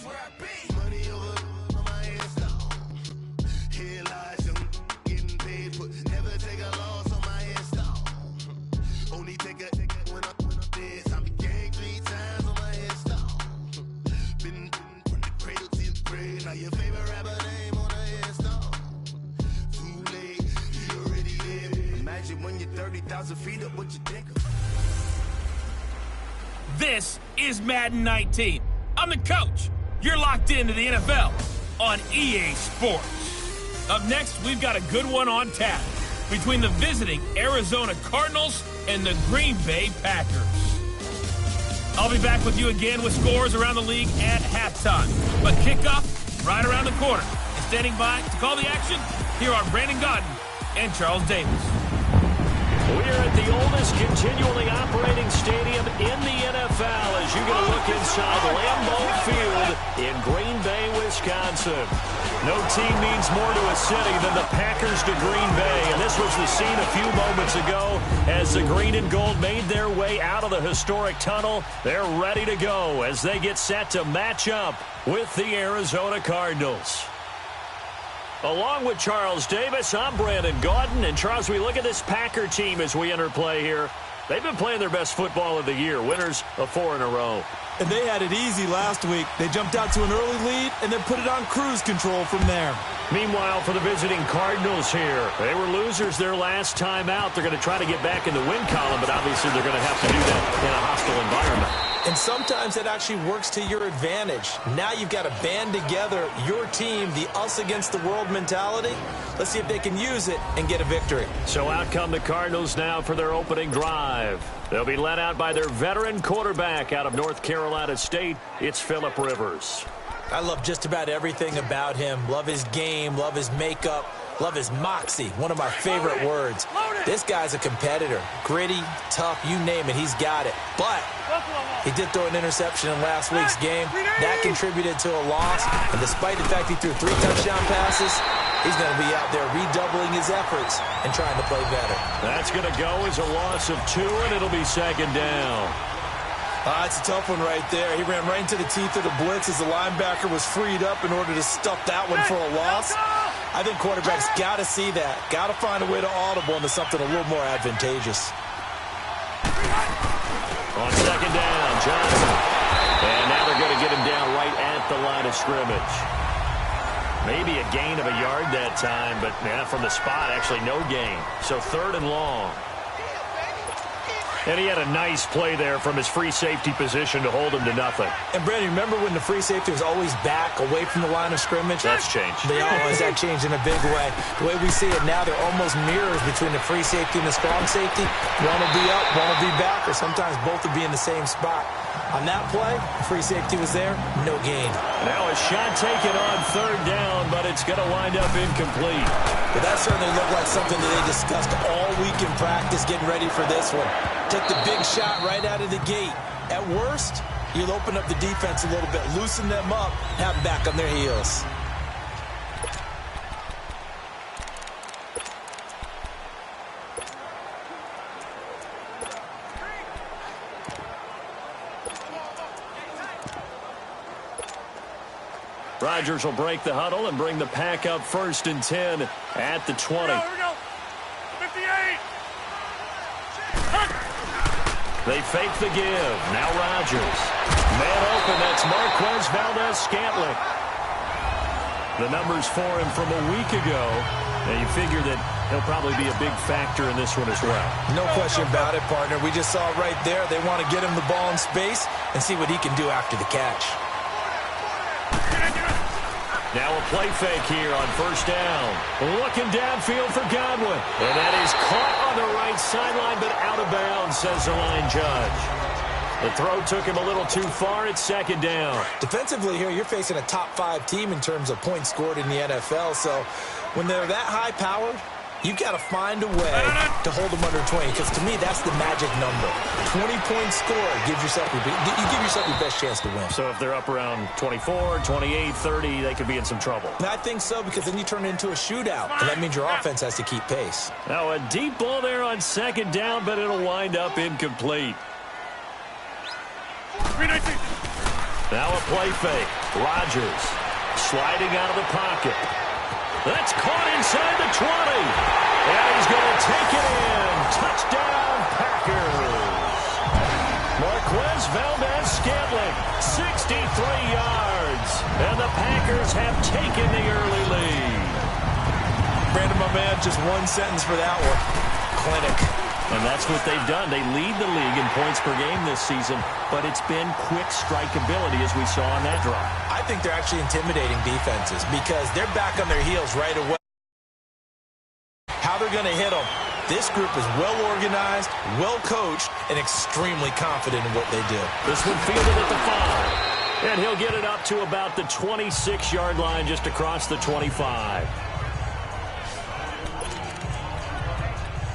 Money over my install. Here lies young, getting paid for never take a loss on my install. Only take a when I'm dead. I be gang 3 times on my install. Been from the cradle to the grave. Now your favorite rapper name on the install. Too late, you already there. Imagine when you're 30,000 feet up, what you think of? This is Madden 19. I'm the coach. You're locked into the NFL on EA Sports. Up next, we've got a good one on tap between the visiting Arizona Cardinals and the Green Bay Packers. I'll be back with you again with scores around the league at halftime. But kickoff right around the corner. And standing by to call the action, here are Brandon Godden and Charles Davis. We're at the oldest continually operating stadium in the NFL as you get a look inside Lambeau Field in Green Bay, Wisconsin. No team means more to a city than the Packers to Green Bay, and this was the scene a few moments ago as the green and gold made their way out of the historic tunnel. They're ready to go as they get set to match up with the Arizona Cardinals. Along with Charles Davis, I'm Brandon Gaudin. And, Charles, we look at this Packer team as we enter play here. They've been playing their best football of the year, winners of 4 in a row. And they had it easy last week. They jumped out to an early lead and then put it on cruise control from there. Meanwhile, for the visiting Cardinals here, they were losers their last time out. They're going to try to get back in the win column, but obviously they're going to have to do that in a hostile environment. And sometimes it actually works to your advantage. Now you've got to band together your team, the us against the world mentality. Let's see if they can use it and get a victory. So out come the Cardinals now for their opening drive. They'll be led out by their veteran quarterback out of North Carolina State. It's Phillip Rivers. I love just about everything about him. Love his game, love his makeup, love his moxie, one of my favorite words. This guy's a competitor. Gritty, tough, you name it, he's got it. But he did throw an interception in last week's game. That contributed to a loss. And despite the fact he threw 3 touchdown passes, he's going to be out there redoubling his efforts and trying to play better. That's going to go as a loss of 2, and it'll be 2nd down. It's a tough one right there. He ran right into the teeth of the blitz as the linebacker was freed up in order to stuff that one for a loss. I think quarterbacks got to see that. Got to find a way to audible into something a little more advantageous. On 2nd down, Johnson. And now they're going to get him down right at the line of scrimmage. Maybe a gain of a yard that time, but from the spot, actually no gain. So 3rd and long. And he had a nice play there from his free safety position to hold him to nothing. And, Brandon, remember when the free safety was always back, away from the line of scrimmage? That's changed. They always have changed in a big way. The way we see it now, they're almost mirrors between the free safety and the strong safety. One will be up, one will be back, or sometimes both will be in the same spot. On that play, free safety was there, no gain. Now a shot taken on 3rd down, but it's going to wind up incomplete. But that certainly looked like something that they discussed all week in practice, getting ready for this one. Take the big shot right out of the gate. At worst, you'll open up the defense a little bit, loosen them up, have them back on their heels. Rodgers will break the huddle and bring the pack up 1st and 10 at the 20. Here we go. 58. They fake the give. Now Rodgers. Man open. That's Marquez Valdez-Scantling. The numbers for him from a week ago. And you figure that he'll probably be a big factor in this one as well. No question about it, partner. We just saw it right there. They want to get him the ball in space and see what he can do after the catch. Now a play fake here on 1st down. Looking downfield for Godwin. And that is caught on the right sideline, but out of bounds, says the line judge. The throw took him a little too far. It's 2nd down. Defensively here, you're facing a top 5 team in terms of points scored in the NFL. So when they're that high-powered, you've got to find a way to hold them under 20, because to me, that's the magic number. 20-point score gives yourself you give yourself your best chance to win. So if they're up around 24, 28, 30, they could be in some trouble. And I think so, because then you turn it into a shootout, and that means your offense has to keep pace. Now a deep ball there on 2nd down, but it'll wind up incomplete. Now a play fake. Rodgers sliding out of the pocket. That's caught inside the 20. And he's going to take it in. Touchdown, Packers. Marquez Valdez-Scantling, 63 yards. And the Packers have taken the early lead. Brandon, my man, just one sentence for that one. Clinic. And that's what they've done. They lead the league in points per game this season, but it's been quick strikeability as we saw on that drive. I think they're actually intimidating defenses because they're back on their heels right away. How they're going to hit them. This group is well organized, well coached, and extremely confident in what they do. This one fielded at the 5. And he'll get it up to about the 26-yard line just across the 25.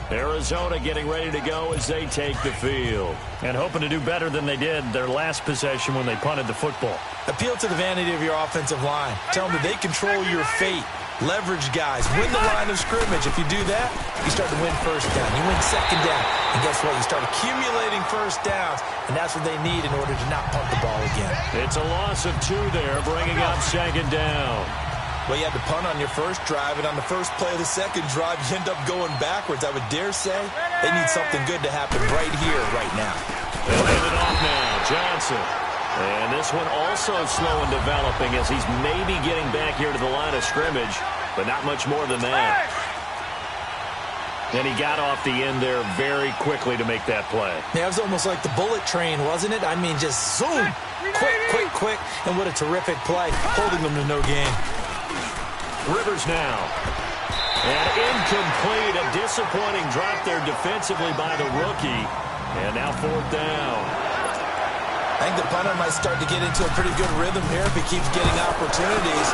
Arizona getting ready to go as they take the field. And hoping to do better than they did their last possession when they punted the football. Appeal to the vanity of your offensive line. Tell them that they control your fate. Leverage guys. Win the line of scrimmage. If you do that, you start to win first down. You win second down. And guess what? You start accumulating first downs. And that's what they need in order to not punt the ball again. It's a loss of 2 there, bringing up second down. Well, you had to punt on your first drive, and on the first play of the second drive, you end up going backwards. I would dare say they need something good to happen right here, right now. They'll hand it off now. Johnson. And this one also slow in developing as he's maybe getting back here to the line of scrimmage, but not much more than that. And he got off the end there very quickly to make that play. Yeah, it was almost like the bullet train, wasn't it? I mean, just zoom. Quick. And what a terrific play, holding them to no gain. Rivers now. And incomplete. A disappointing drop there defensively by the rookie. And now 4th down. I think the punter might start to get into a pretty good rhythm here if he keeps getting opportunities.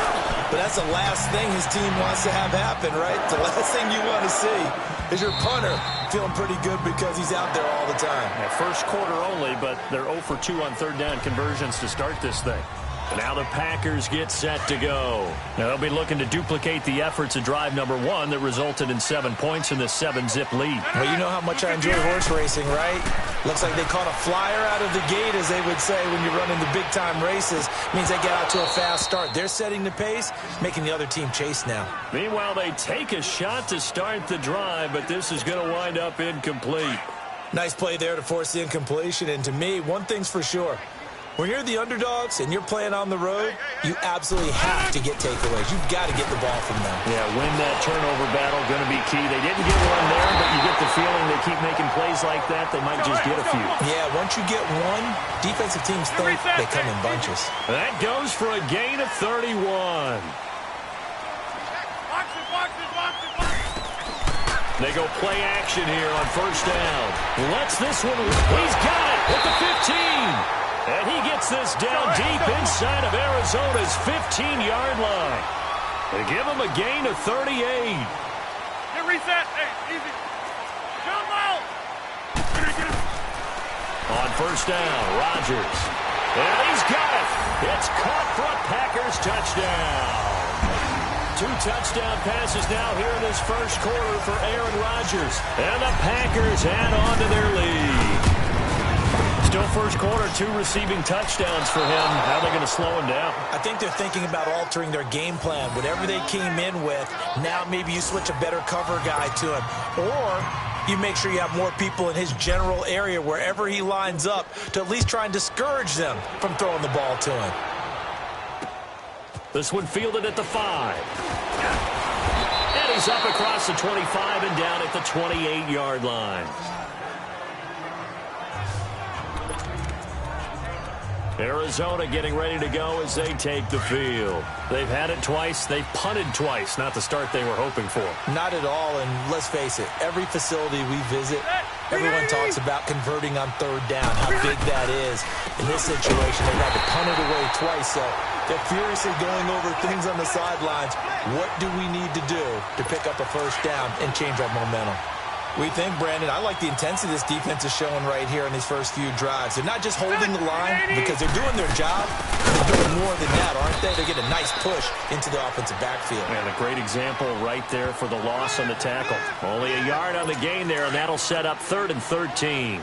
But that's the last thing his team wants to have happen, right? The last thing you want to see is your punter feeling pretty good because he's out there all the time. Yeah, first quarter only, but they're 0 for 2 on 3rd down conversions to start this thing. Now the Packers get set to go. Now they'll be looking to duplicate the efforts of drive number 1 that resulted in 7 points in this 7-zip lead. Well, you know how much I enjoy horse racing, right? Looks like they caught a flyer out of the gate, as they would say when you're running the big-time races. Means they get out to a fast start. They're setting the pace, making the other team chase now. Meanwhile, they take a shot to start the drive, but this is going to wind up incomplete. Nice play there to force the incompletion. And to me, one thing's for sure. When you're the underdogs and you're playing on the road, you absolutely have to get takeaways. You've got to get the ball from them. Yeah, win that turnover battle, going to be key. They didn't get one there, but you get the feeling they keep making plays like that, they might just get a few. Yeah, once you get one, defensive teams think they come in bunches. That goes for a gain of 31. They go play action here on 1st down. Let's this one. He's got it at the 15. And he gets this down deep inside of Arizona's 15-yard line. They give him a gain of 38. Get reset. Hey, easy. Jump out. On 1st down, Rodgers. And he's got it. It's caught for a Packers touchdown. 2 touchdown passes now here in this first quarter for Aaron Rodgers. And the Packers add on to their lead. Still first quarter, 2 receiving touchdowns for him. How are they going to slow him down? I think they're thinking about altering their game plan. Whatever they came in with, now maybe you switch a better cover guy to him. Or you make sure you have more people in his general area wherever he lines up to at least try and discourage them from throwing the ball to him. This one fielded at the 5. And he's up across the 25 and down at the 28-yard line. Arizona getting ready to go as they take the field. They've had it twice. They've punted twice. Not the start they were hoping for. Not at all, and let's face it, every facility we visit, everyone talks about converting on 3rd down, how big that is. In this situation, they've had to punt it away twice, so they're furiously going over things on the sidelines. What do we need to do to pick up a 1st down and change our momentum? We think, Brandon, I like the intensity this defense is showing right here in these first few drives. They're not just holding the line because they're doing their job. They're doing more than that, aren't they? They get a nice push into the offensive backfield. And a great example right there for the loss on the tackle. Only a yard on the gain there, and that'll set up 3rd and 13.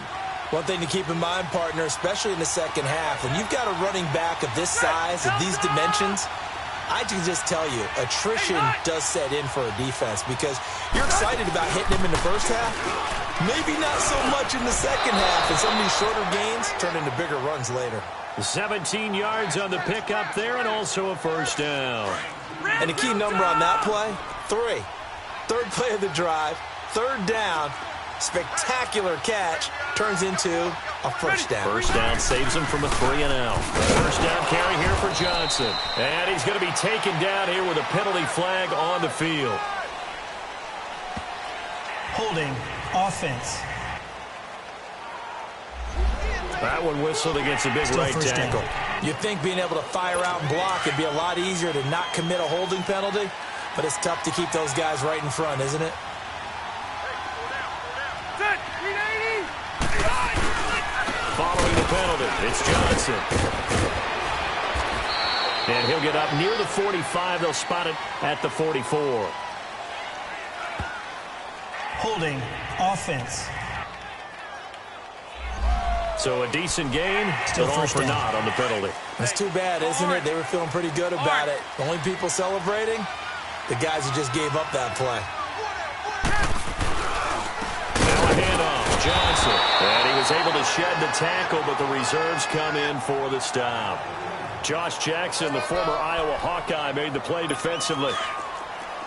One thing to keep in mind, partner, especially in the second half, when you've got a running back of this size, of these dimensions, I can just tell you, attrition does set in for a defense because you're excited about hitting him in the first half. Maybe not so much in the second half, and some of these shorter gains turn into bigger runs later. 17 yards on the pickup there and also a first down. And the key number on that play, 3. Third play of the drive, third down, spectacular catch, turns into a first down. First down saves him from a 3-and-out. First down carry here for Johnson. And he's going to be taken down here with a penalty flag on the field. Holding offense. That one whistled against a big right tackle. You'd think being able to fire out and block would be a lot easier to not commit a holding penalty, but it's tough to keep those guys right in front, isn't it? Following the penalty, it's Johnson. And he'll get up near the 45. They'll spot it at the 44. Holding offense. So a decent gain, Still but all first for down. naught on the penalty. It's too bad, isn't it? They were feeling pretty good about it. The only people celebrating, the guys who just gave up that play. Now a handoff, Johnson. And he was able to shed the tackle, but the reserves come in for the stop. Josh Jackson, the former Iowa Hawkeye, made the play defensively.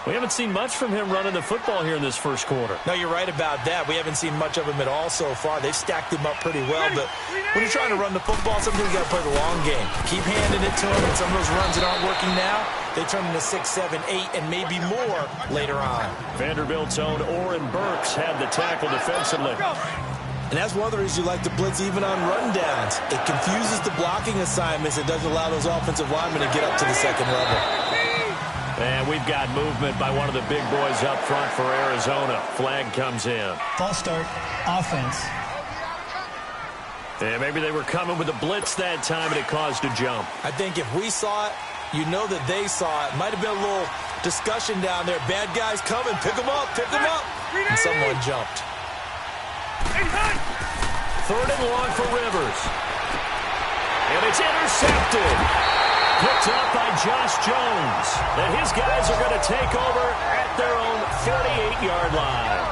We haven't seen much from him running the football here in this first quarter. No, you're right about that. We haven't seen much of him at all so far. They've stacked him up pretty well, but when you're trying to run the football, sometimes you got to play the long game. Keep handing it to him, and some of those runs that aren't working now, they turn into 6, 7, 8, and maybe more later on. Vanderbilt's own Oren Burks had the tackle defensively. And that's one of the reasons you like to blitz even on run downs. It confuses the blocking assignments. It doesn't allow those offensive linemen to get up to the second level. And we've got movement by one of the big boys up front for Arizona. Flag comes in. False start offense. And maybe they were coming with a blitz that time, and it caused a jump. I think if we saw it, you know that they saw it. Might have been a little discussion down there. Bad guys coming. Pick them up. Pick them up. And someone jumped. Third and long for Rivers. And it's intercepted. Picked up by Josh Jones. And his guys are going to take over at their own 48-yard line.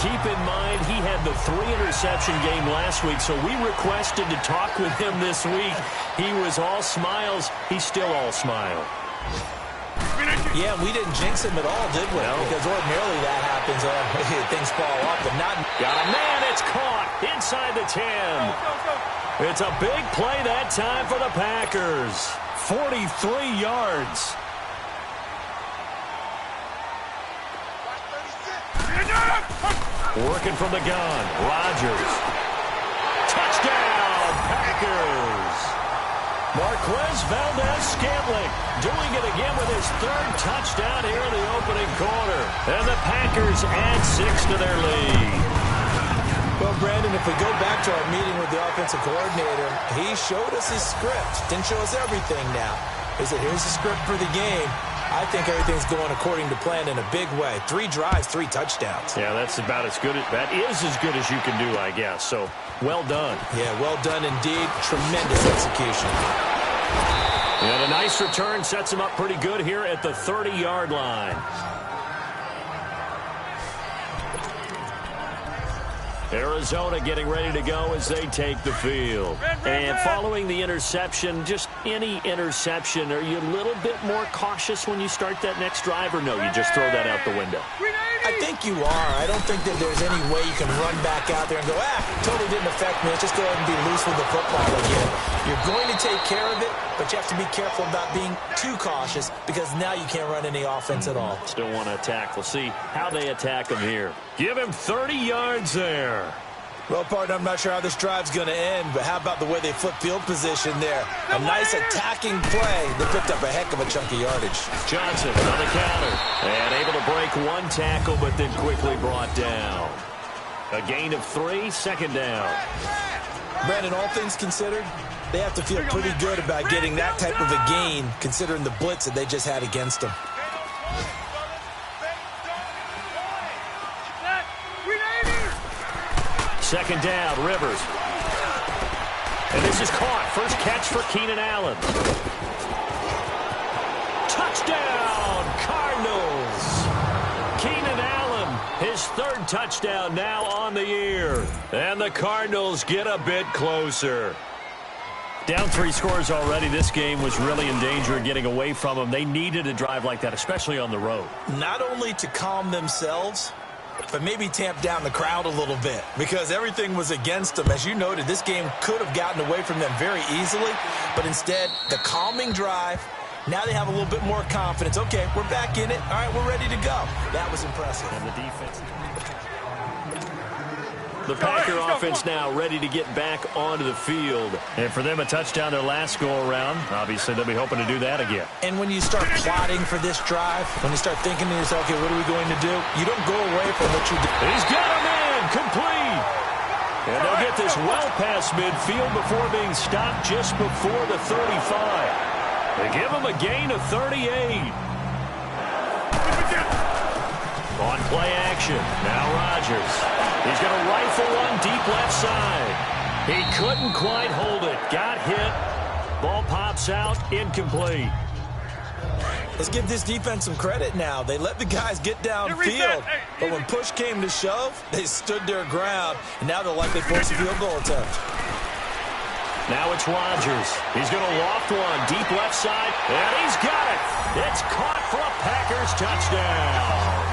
Keep in mind, he had the 3-interception game last week, so we requested to talk with him this week. He was all smiles. He's still all smile. Yeah, we didn't jinx him at all, did we? No. Because ordinarily that happens. Things fall off, but not. Got a man. It's caught inside the 10. It's a big play that time for the Packers. 43 yards. Working from the gun. Rodgers. Touchdown, Packers. Marquez Valdez-Scantling doing it again with his third touchdown here in the opening quarter. And the Packers add 6 to their lead. Well, Brandon, if we go back to our meeting with the offensive coordinator, he showed us his script. Didn't show us everything now. He said, here's the script for the game. I think everything's going according to plan in a big way. 3 drives, 3 touchdowns. Yeah, that's about as good. That is as good as you can do, I guess. So, well done. Yeah, well done indeed. Tremendous execution. And a nice return sets him up pretty good here at the 30-yard line. Arizona getting ready to go as they take the field. And following the interception, just any interception, are you a little bit more cautious when you start that next drive, or no, you just throw that out the window? I think you are. I don't think that there's any way you can run back out there and go, totally didn't affect me. Let's just go ahead and be loose with the football again. You're going to take care of it, but you have to be careful about being too cautious because now you can't run any offense at all. Still want to attack. We'll see how they attack him here. Give him 30 yards there. Well, partner, I'm not sure how this drive's going to end, but how about the way they flip field position there? A nice attacking play. They picked up a heck of a chunk of yardage. Johnson on the counter. And able to break 1 tackle, but then quickly brought down. A gain of 3, second down. Brandon, all things considered, they have to feel pretty good about getting that type of a gain, considering the blitz that they just had against them. second down, Rivers. And this is caught. First catch for Keenan Allen. Touchdown, Cardinals. Keenan Allen, his third touchdown now on the year. And the Cardinals get a bit closer. Down 3 scores already. This game was really in danger of getting away from them. They needed a drive like that, especially on the road. Not only to calm themselves, but maybe tamp down the crowd a little bit because everything was against them. As you noted, this game could have gotten away from them very easily, but instead, the calming drive, now they have a little bit more confidence. Okay, we're back in it. All right, we're ready to go. That was impressive. And the defense. The Packer offense now ready to get back onto the field. And for them, a touchdown their last go-around. Obviously, they'll be hoping to do that again. And when you start plotting for this drive, when you start thinking to yourself, okay, what are we going to do? You don't go away from what you do. He's got him in, complete. And they'll get this well past midfield before being stopped just before the 35. They give him a gain of 38. On play action, now Rodgers. He's going to rifle one deep left side. He couldn't quite hold it. Got hit. Ball pops out, incomplete. Let's give this defense some credit now. They let the guys get downfield, but when push came to shove, they stood their ground, and now they'll likely force a field goal attempt. Now it's Rodgers. He's going to loft one deep left side, and he's got it. It's caught for a Packers touchdown.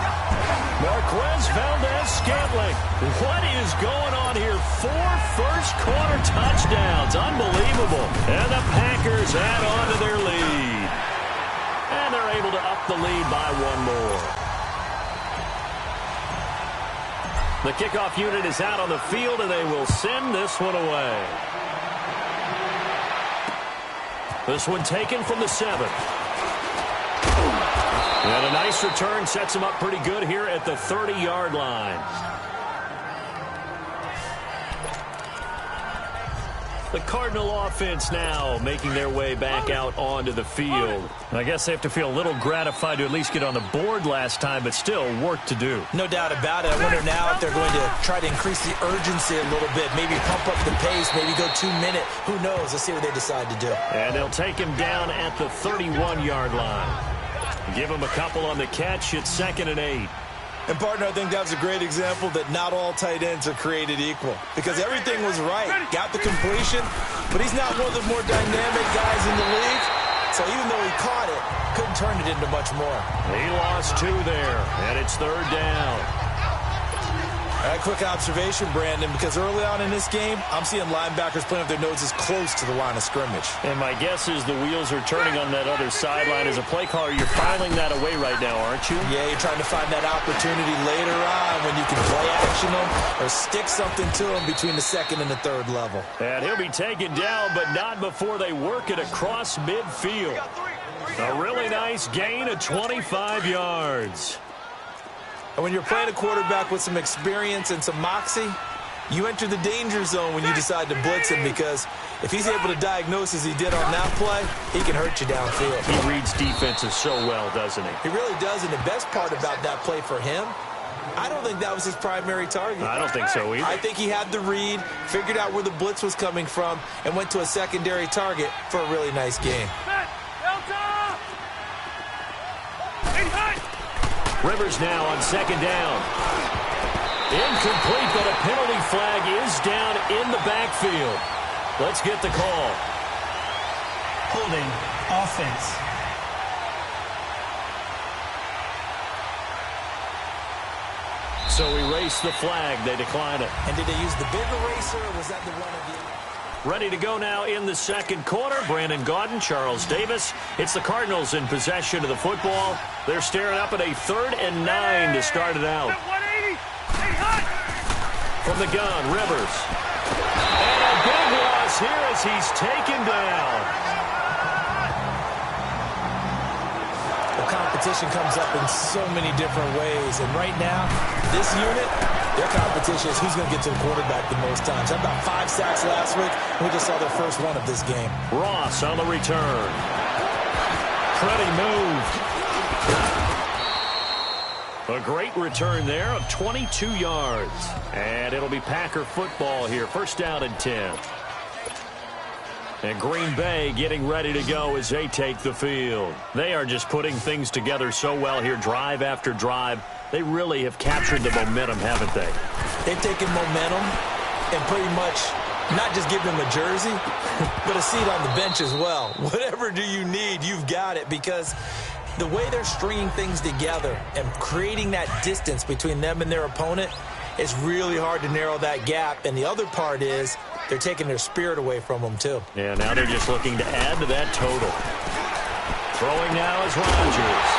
Marquez Valdez-Scantling. What is going on here? 4 first-quarter touchdowns. Unbelievable. And the Packers add on to their lead. And they're able to up the lead by 1 more. The kickoff unit is out on the field, and they will send this one away. This one taken from the 7. And a nice return sets him up pretty good here at the 30-yard line. The Cardinal offense now making their way back out onto the field. I guess they have to feel a little gratified to at least get on the board last time, but still work to do. No doubt about it. I wonder now if they're going to try to increase the urgency a little bit, maybe pump up the pace, maybe go 2-minute. Who knows? Let's see what they decide to do. And they'll take him down at the 31-yard line. Give him a couple on the catch. It's 2nd and 8. And, partner, I think that was a great example that not all tight ends are created equal because everything was right. Got the completion, but he's not one of the more dynamic guys in the league. So even though he caught it, couldn't turn it into much more. He lost 2 there, and it's 3rd down. A quick observation, Brandon, because early on in this game, I'm seeing linebackers playing with their noses close to the line of scrimmage. And my guess is the wheels are turning on that other sideline. As a play caller, you're filing that away right now, aren't you? Yeah, you're trying to find that opportunity later on when you can play action them or stick something to them between the 2nd and the 3rd level. And he'll be taken down, but not before they work it across midfield. A really nice gain of 25 yards. And when you're playing a quarterback with some experience and some moxie, you enter the danger zone when you decide to blitz him because if he's able to diagnose as he did on that play, he can hurt you downfield. He reads defenses so well, doesn't he? He really does, and the best part about that play for him, I don't think that was his primary target. I don't think so either. I think he had the read, figured out where the blitz was coming from, and went to a secondary target for a really nice game. Rivers now on 2nd down. Incomplete, but a penalty flag is down in the backfield. Let's get the call. Holding offense. So erase the flag. They decline it. And did they use the big eraser, or was that the one of the... Ready to go now in the 2nd quarter. Brandon Gaudin, Charles Davis. It's the Cardinals in possession of the football. They're staring up at a 3rd and 9 to start it out. From the gun, Rivers. And a big loss here as he's taken down. The competition comes up in so many different ways. And right now, this unit, their competition is who's going to get to the quarterback the most times. Had about 5 sacks last week, and we just saw their first one of this game. Ross on the return. Pretty moved. A great return there of 22 yards. And it'll be Packer football here. First down and 10. And Green Bay getting ready to go as they take the field. They are just putting things together so well here, drive after drive. They really have captured the momentum, haven't they? They've taken momentum and pretty much not just give them a jersey, but a seat on the bench as well. Whatever do you need, you've got it, because the way they're stringing things together and creating that distance between them and their opponent, it's really hard to narrow that gap. And the other part is they're taking their spirit away from them, too. Yeah, now they're just looking to add to that total. Throwing now is Rodgers.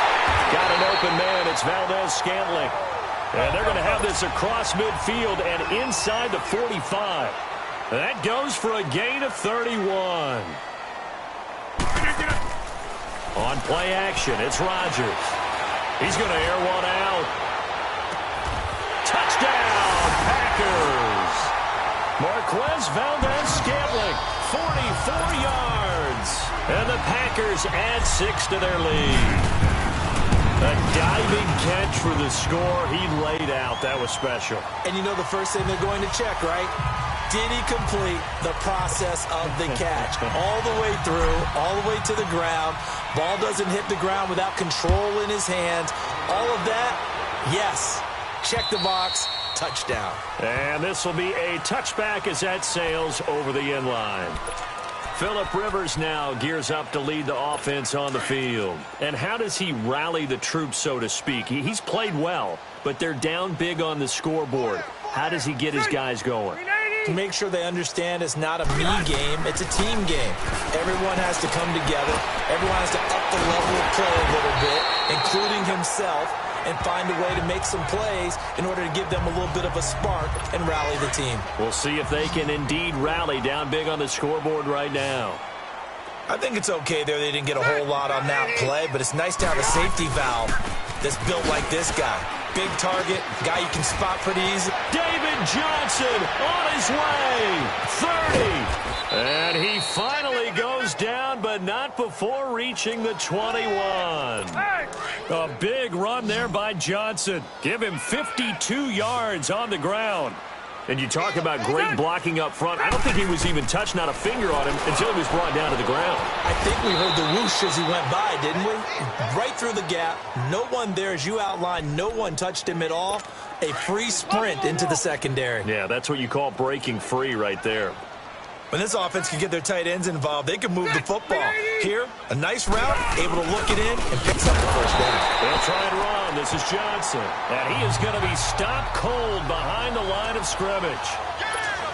Got an open man. It's Valdez-Scantling. And they're going to have this across midfield and inside the 45. That goes for a gain of 31. On play action, it's Rodgers. He's going to air one out. Touchdown, Packers. Marquez Valdez-Scantling, 44 yards. And the Packers add 6 to their lead. A diving catch for the score. He laid out. That was special. And you know the first thing they're going to check, right? Did he complete the process of the catch? All the way through, all the way to the ground. Ball doesn't hit the ground without control in his hands. All of that, yes. Check the box, touchdown. And this will be a touchback as that sails over the end line. Phillip Rivers now gears up to lead the offense on the field. And how does he rally the troops, so to speak? He's played well, but they're down big on the scoreboard. How does he get his guys going? To make sure they understand it's not a me game, it's a team game. Everyone has to come together. Everyone has to up the level of play a little bit, including himself, and find a way to make some plays in order to give them a little bit of a spark and rally the team. We'll see if they can indeed rally down big on the scoreboard right now. I think it's okay there. They didn't get a whole lot on that play, but it's nice to have a safety valve that's built like this guy. Big target, guy you can spot pretty easy. David Johnson on his way, 30. And he finally goes down, but not before reaching the 21. A big run there by Johnson. Give him 52 yards on the ground. And you talk about great blocking up front. I don't think he was even touched, not a finger on him, until he was brought down to the ground. I think we heard the whoosh as he went by, didn't we? Right through the gap. No one there, as you outlined, no one touched him at all. A free sprint into the secondary. Yeah, that's what you call breaking free right there. When this offense can get their tight ends involved, they can move the football. Here, a nice route, able to look it in and picks up the first down. They'll try and run. This is Johnson. And he is going to be stopped cold behind the line of scrimmage.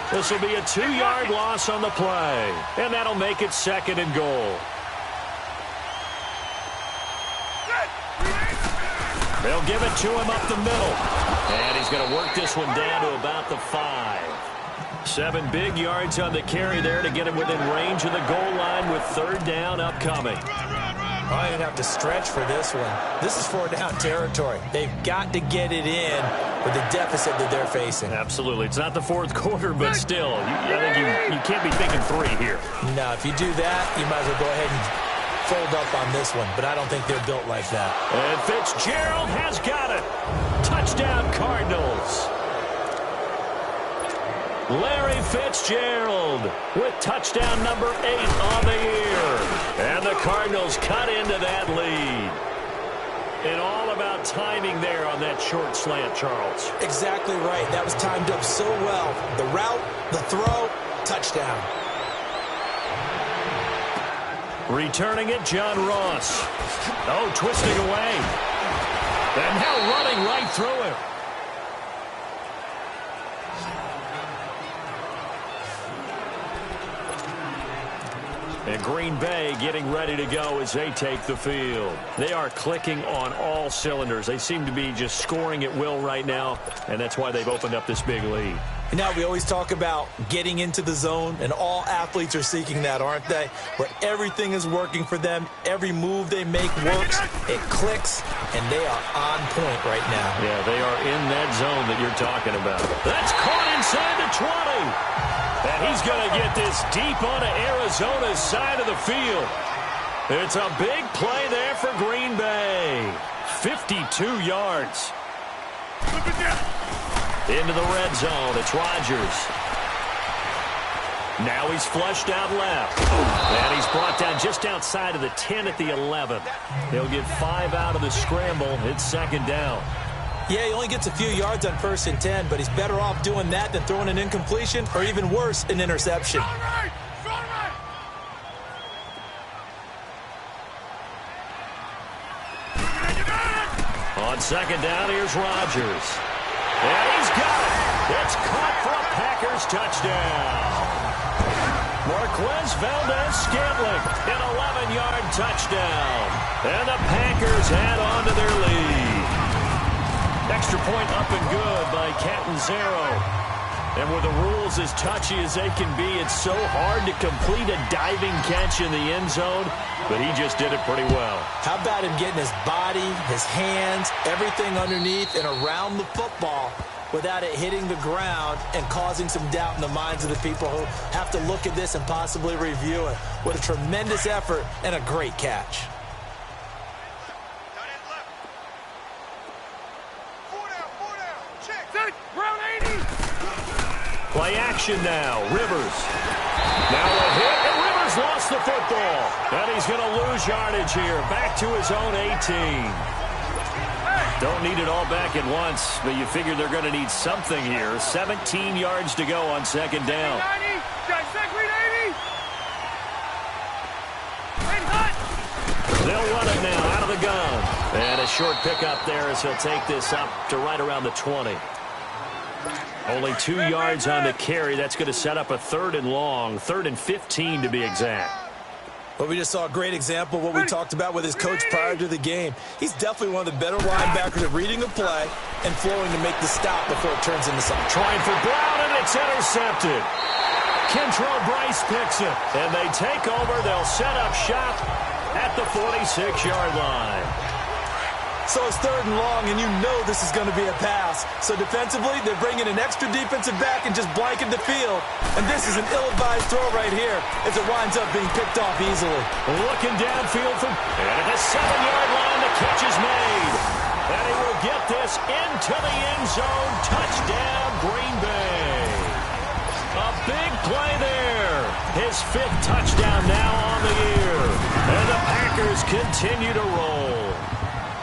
This will be a 2-yard loss on the play. And that'll make it 2nd and goal. They'll give it to him up the middle. And he's going to work this one down to about the 5. 7 big yards on the carry there to get him within range of the goal line with 3rd down upcoming. I didn't have to stretch for this one. This is 4-down territory. They've got to get it in with the deficit that they're facing. Absolutely. It's not the 4th quarter, but still, I think you can't be thinking 3 here. No, if you do that, you might as well go ahead and fold up on this one, but I don't think they're built like that. And Fitzgerald has got it. Touchdown, Cardinals. Larry Fitzgerald with touchdown number 8 on the year. And the Cardinals cut into that lead. And all about timing there on that short slant, Charles. Exactly right. That was timed up so well. The route, the throw, touchdown. Returning it, John Ross. Oh, twisting away. And now running right through him. And Green Bay getting ready to go as they take the field. They are clicking on all cylinders. They seem to be just scoring at will right now, and that's why they've opened up this big lead. Now, we always talk about getting into the zone, and all athletes are seeking that, aren't they? Where everything is working for them. Every move they make works. It clicks, and they are on point right now. Yeah, they are in that zone that you're talking about. That's caught inside the 20. And he's going to get this deep onto Arizona's side of the field. It's a big play there for Green Bay. 52 yards. Into the red zone. It's Rodgers. Now he's flushed out left. And he's brought down just outside of the 10 at the 11. He'll get 5 out of the scramble. It's second down. Yeah, he only gets a few yards on 1st and 10, but he's better off doing that than throwing an incompletion or even worse, an interception. On second down, here's Rodgers. And he's got it. It's caught for a Packers touchdown. Marquez Valdez-Scantling, an 11-yard touchdown. And the Packers add on to their lead. Extra point up and good by Catanzaro. And with the rules as touchy as they can be, it's so hard to complete a diving catch in the end zone, but he just did it pretty well. How about him getting his body, his hands, everything underneath and around the football without it hitting the ground and causing some doubt in the minds of the people who have to look at this and possibly review it. What a tremendous effort and a great catch. Play action now. Rivers. Now a hit, and Rivers lost the football. And he's going to lose yardage here. Back to his own 18. Don't need it all back at once, but you figure they're going to need something here. 17 yards to go on second down. They'll run it now out of the gun. And a short pickup there as he'll take this up to right around the 20. Only 2 yards on the carry. That's going to set up a 3rd and long, 3rd and 15 to be exact. But we just saw a great example of what we talked about with his coach prior to the game. He's definitely one of the better linebackers at reading a play and flowing to make the stop before it turns into something. Trying for Brown, and it's intercepted. Kentrell Bryce picks it, and they take over. They'll set up shop at the 46-yard line. So it's 3rd and long, and you know this is going to be a pass. So defensively, they're bringing an extra defensive back and just blanket the field. And this is an ill-advised throw right here if it winds up being picked off easily. Looking downfield from... And at the 7-yard line, the catch is made. And he will get this into the end zone. Touchdown, Green Bay. A big play there. His 5th touchdown now on the year. And the Packers continue to roll.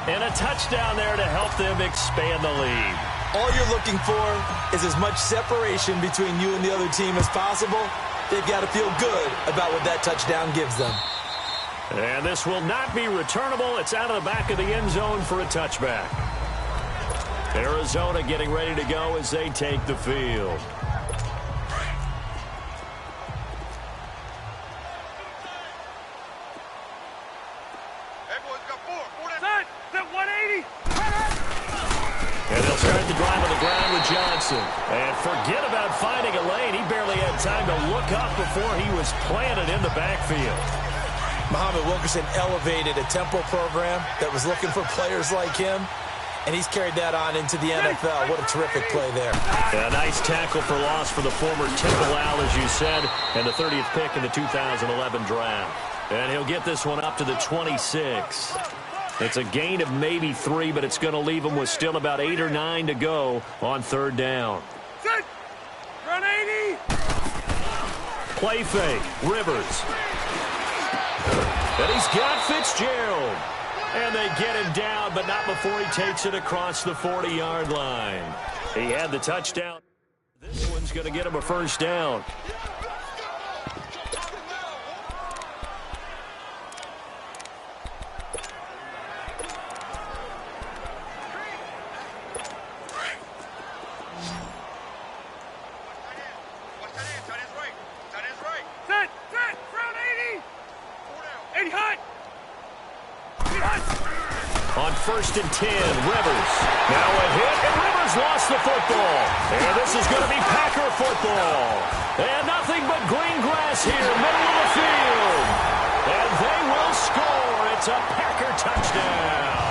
And a touchdown there to help them expand the lead. All you're looking for is as much separation between you and the other team as possible. They've got to feel good about what that touchdown gives them. And this will not be returnable. It's out of the back of the end zone for a touchback. Arizona getting ready to go as they take the field. And they'll start the drive on the ground with Johnson. And forget about finding a lane. He barely had time to look up before he was planted in the backfield. Muhammad Wilkerson elevated a tempo program that was looking for players like him, and he's carried that on into the NFL. What a terrific play there. A nice tackle for loss for the former Temple Owl, as you said, and the 30th pick in the 2011 draft. And he'll get this one up to the 26. It's a gain of maybe 3, but it's going to leave him with still about 8 or 9 to go on 3rd down. Run 80. Play fake. Rivers. And he's got Fitzgerald. And they get him down, but not before he takes it across the 40-yard line. He had the touchdown. This one's going to get him a 1st down. On 1st and 10, Rivers. Now a hit, and Rivers lost the football. And this is going to be Packer football. And nothing but green grass here, middle of the field. And they will score. It's a Packer touchdown.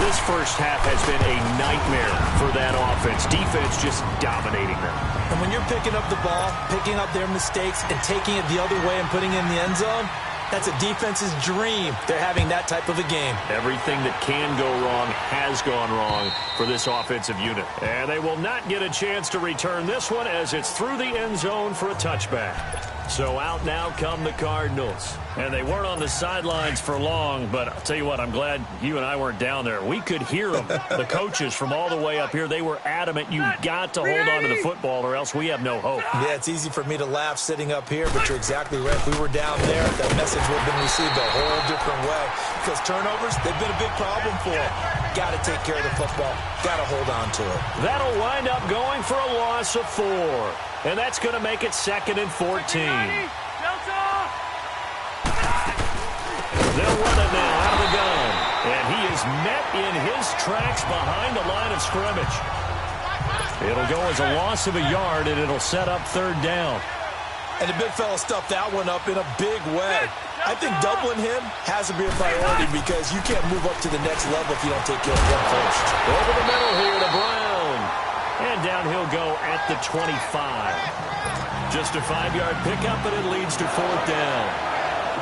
This first half has been a nightmare for that offense. Defense just dominating them. And when you're picking up the ball, picking up their mistakes, and taking it the other way and putting it in the end zone, That's a defense's dream. They're having that type of a game. Everything that can go wrong has gone wrong for this offensive unit. And they will not get a chance to return this one as it's through the end zone for a touchback. So out now come the Cardinals. And they weren't on the sidelines for long, but I'll tell you what, I'm glad you and I weren't down there. We could hear them. The coaches from all the way up here, they were adamant, you've got to hold on to the football or else we have no hope. Yeah, it's easy for me to laugh sitting up here, but you're exactly right. If we were down there, that message would have been received a whole different way. Because turnovers, they've been a big problem for them. Got to take care of the football. Got to hold on to it. That'll wind up going for a loss of 4. And that's going to make it 2nd and 14. They'll run it now out of the gun. And he is met in his tracks behind the line of scrimmage. It'll go as a loss of a yard, and it'll set up 3rd down. And the big fella stuffed that one up in a big way. I think doubling him has to be a priority because you can't move up to the next level if you don't take care of him first. Over the middle here to Brown. And down he'll go at the 25. Just a 5-yard pickup, and it leads to 4th down.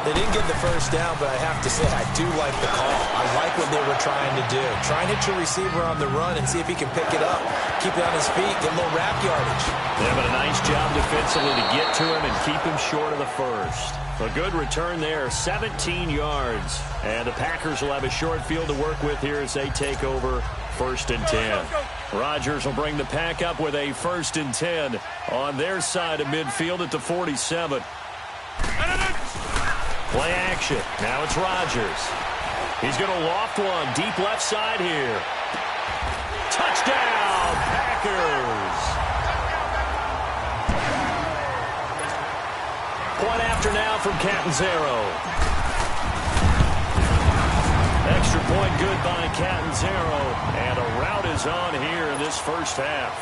They didn't get the first down, but I have to say I do like the call. I like what they were trying to do. Try and hit your receiver on the run and see if he can pick it up. Keep it on his feet, get a little wrap yardage. Yeah, but a nice job defensively to get to him and keep him short of the first. A good return there, 17 yards. And the Packers will have a short field to work with here as they take over 1st and 10. Rodgers will bring the pack up with a 1st and 10 on their side of midfield at the 47. Play action. Now it's Rodgers. He's going to loft one deep left side here. Touchdown, Packers. Point after now from Catanzaro. Extra point good by Catanzaro. And a rout is on here in this first half.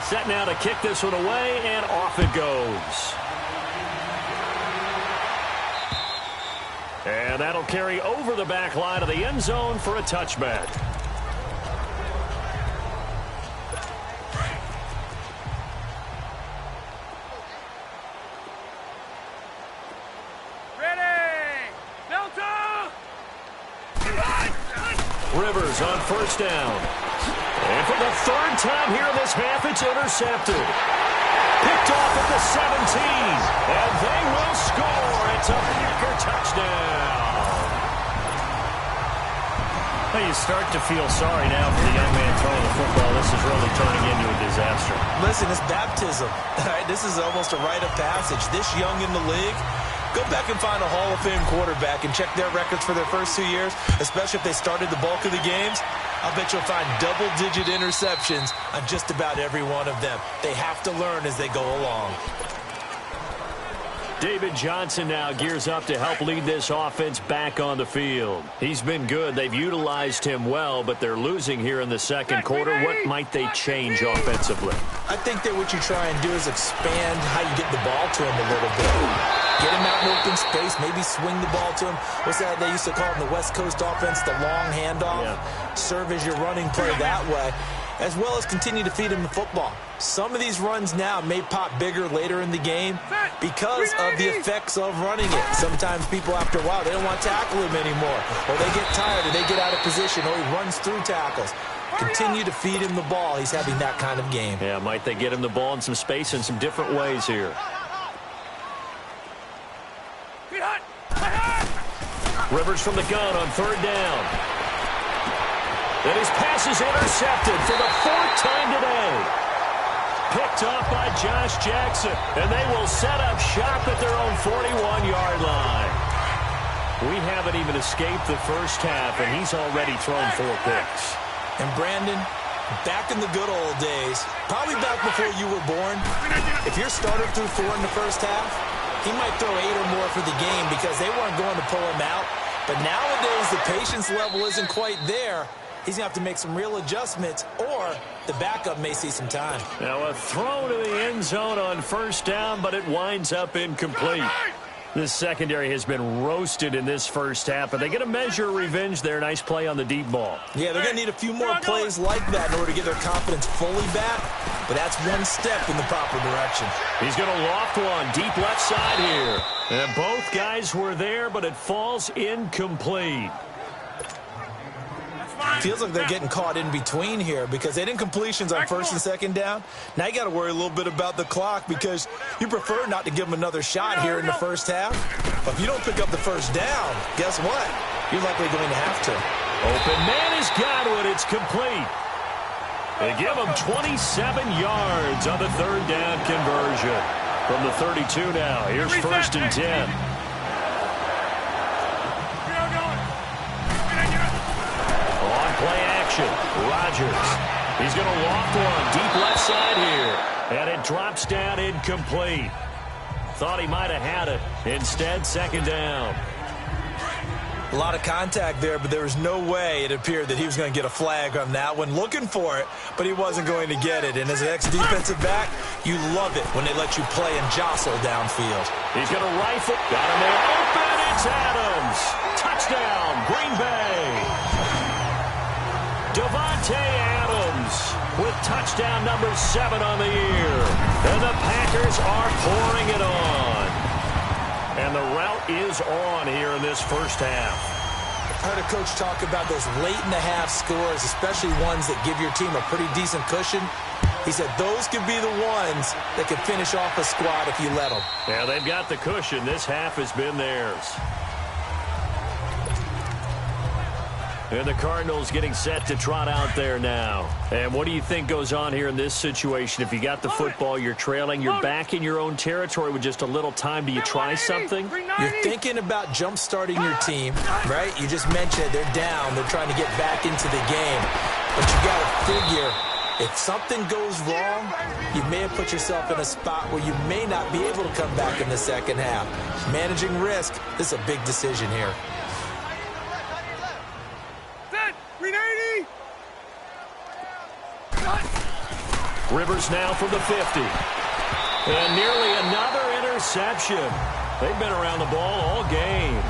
Set now to kick this one away, and off it goes. And that'll carry over the back line of the end zone for a touchback. Rivers on 1st down. And for the 3rd time here in this half, it's intercepted. Picked off at the 17. And they will score. It's a Packer touchdown. Well, you start to feel sorry now for the young man throwing the football. This is really turning into a disaster. Listen, it's baptism. All right, this is almost a rite of passage. This young in the league, go back and find a Hall of Fame quarterback and check their records for their first 2 years, especially if they started the bulk of the games. I'll bet you'll find double-digit interceptions on just about every one of them. They have to learn as they go along. David Johnson now gears up to help lead this offense back on the field. He's been good. They've utilized him well, but they're losing here in the 2nd quarter. What might they change offensively? I think that what you try and do is expand how you get the ball to him a little bit. Get him out in open space, maybe swing the ball to him. What's that they used to call it in the West Coast offense, the long handoff? Yeah. Serve as your running play that way, as well as continue to feed him the football. Some of these runs now may pop bigger later in the game because of the effects of running it. Sometimes people, after a while, they don't want to tackle him anymore, or they get tired, or they get out of position, or he runs through tackles. Continue to feed him the ball. He's having that kind of game. Yeah, might they get him the ball in some space in some different ways here. Rivers from the gun on 3rd down. And his pass is intercepted for the 4th time today. Picked off by Josh Jackson. And they will set up shop at their own 41-yard line. We haven't even escaped the first half, and he's already thrown 4 picks. And Brandon, back in the good old days, probably back before you were born, if your starter threw 4 in the first half, he might throw 8 or more for the game because they weren't going to pull him out. But nowadays, the patience level isn't quite there. He's going to have to make some real adjustments, or the backup may see some time. Now a throw to the end zone on 1st down, but it winds up incomplete. This secondary has been roasted in this first half, but they get a measure of revenge there. Nice play on the deep ball. Yeah, they're going to need a few more plays like that in order to get their confidence fully back, but that's one step in the proper direction. He's going to loft one deep left side here. And both guys were there, but it falls incomplete. Feels like they're getting caught in between here because they didn't completions on first and second down. Now you got to worry a little bit about the clock because you prefer not to give them another shot here in the first half. But if you don't pick up the first down, guess what? You're likely going to have to. Open man is Godwin. It's complete. They give him 27 yards on the third down conversion. From the 32 now. Here's first and 10. Play action. Rodgers. He's going to loft one deep left side here. And it drops down incomplete. Thought he might have had it. Instead, second down. A lot of contact there, but there was no way it appeared that he was going to get a flag on that one. Looking for it, but he wasn't going to get it. And as an ex-defensive back, you love it when they let you play and jostle downfield. He's going to rifle. Got him there. Open. It's Adams. Touchdown, Green Bay. Davante Adams with touchdown number 7 on the year. And the Packers are pouring it on. And the route is on here in this first half. I heard a coach talk about those late-in-the-half scores, especially ones that give your team a pretty decent cushion. He said those could be the ones that could finish off a squad if you let them. Yeah, they've got the cushion. This half has been theirs. And the Cardinals getting set to trot out there now. And what do you think goes on here in this situation? If you got the football, you're trailing, you're back in your own territory with just a little time. Do you try something? You're thinking about jump-starting your team, right? You just mentioned they're down. They're trying to get back into the game. But you got to figure, if something goes wrong, you may have put yourself in a spot where you may not be able to come back in the second half. Managing risk, this is a big decision here. Rivers now from the 50. And nearly another interception. They've been around the ball all game.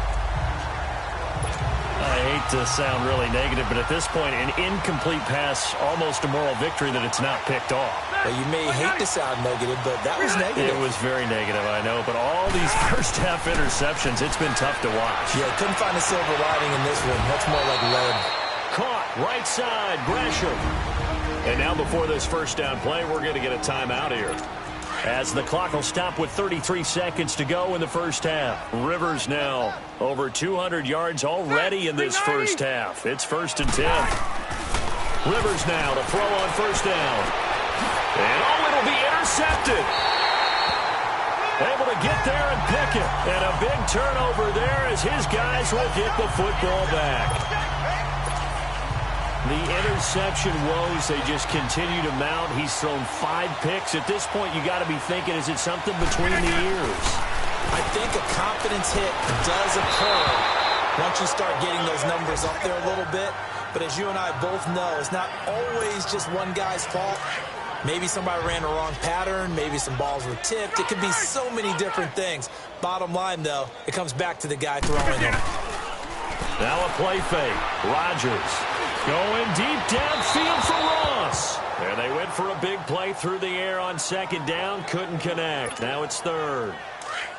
I hate to sound really negative, but at this point, an incomplete pass, almost a moral victory that it's not picked off. Well, you may hate to sound negative, but that was negative. It was very negative, I know. But all these first-half interceptions, it's been tough to watch. Yeah, couldn't find a silver lining in this one. Much more like lead. Caught, right side, Gresham. And now before this first down play, we're going to get a timeout here. As the clock will stop with 33 seconds to go in the first half. Rivers now over 200 yards already in this first half. It's first and 10. Rivers now to throw on first down. And it'll be intercepted. Able to get there and pick it. And a big turnover there as his guys will get the football back. The interception woes, they just continue to mount. He's thrown 5 picks. At this point, you got to be thinking, is it something between the ears? I think a confidence hit does occur once you start getting those numbers up there a little bit. But as you and I both know, it's not always just one guy's fault. Maybe somebody ran a wrong pattern. Maybe some balls were tipped. It could be so many different things. Bottom line, though, it comes back to the guy throwing them. Now a play fake. Rodgers going deep downfield for Ross. And they went for a big play through the air on second down. Couldn't connect. Now it's third.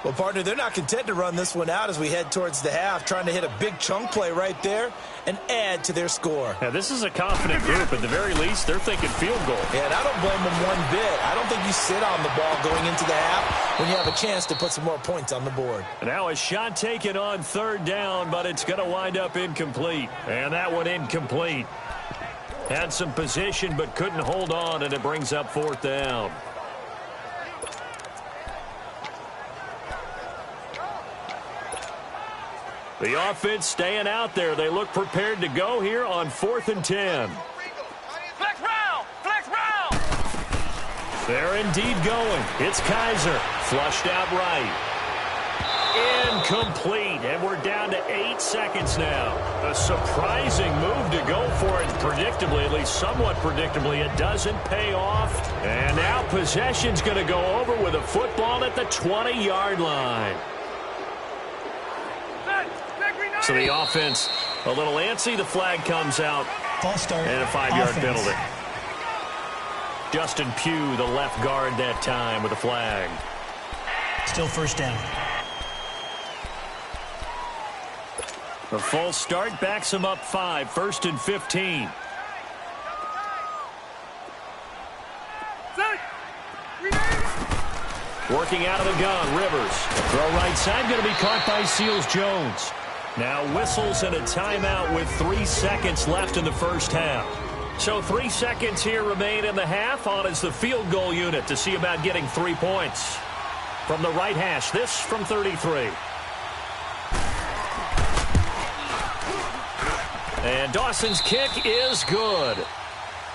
Well, partner, they're not content to run this one out as we head towards the half, trying to hit a big chunk play right there and add to their score. Yeah, this is a confident group. At the very least, they're thinking field goal. Yeah, and I don't blame them one bit. I don't think you sit on the ball going into the half when you have a chance to put some more points on the board. Now a shot taken on third down, but it's going to wind up incomplete. And that one incomplete. Had some position, but couldn't hold on, and it brings up fourth down. The offense staying out there. They look prepared to go here on 4th and 10. Flex round! Flex round! They're indeed going. It's Kaiser. Flushed out right. Incomplete. And we're down to 8 seconds now. A surprising move to go for it. Predictably, at least somewhat predictably, it doesn't pay off. And now possession's going to go over with a football at the 20-yard line. So the offense a little antsy. The flag comes out. False start. And a 5-yard Offense. penalty. Justin Pugh, the left guard that time with a flag. Still first down. A false start backs him up 5, 1st and 15. Working out of the gun, Rivers. Throw right side, going to be caught by Seals-Jones. Now whistles and a timeout with 3 seconds left in the first half. So 3 seconds here remain in the half. On is the field goal unit to see about getting 3 points. From the right hash, this from 33. And Dawson's kick is good.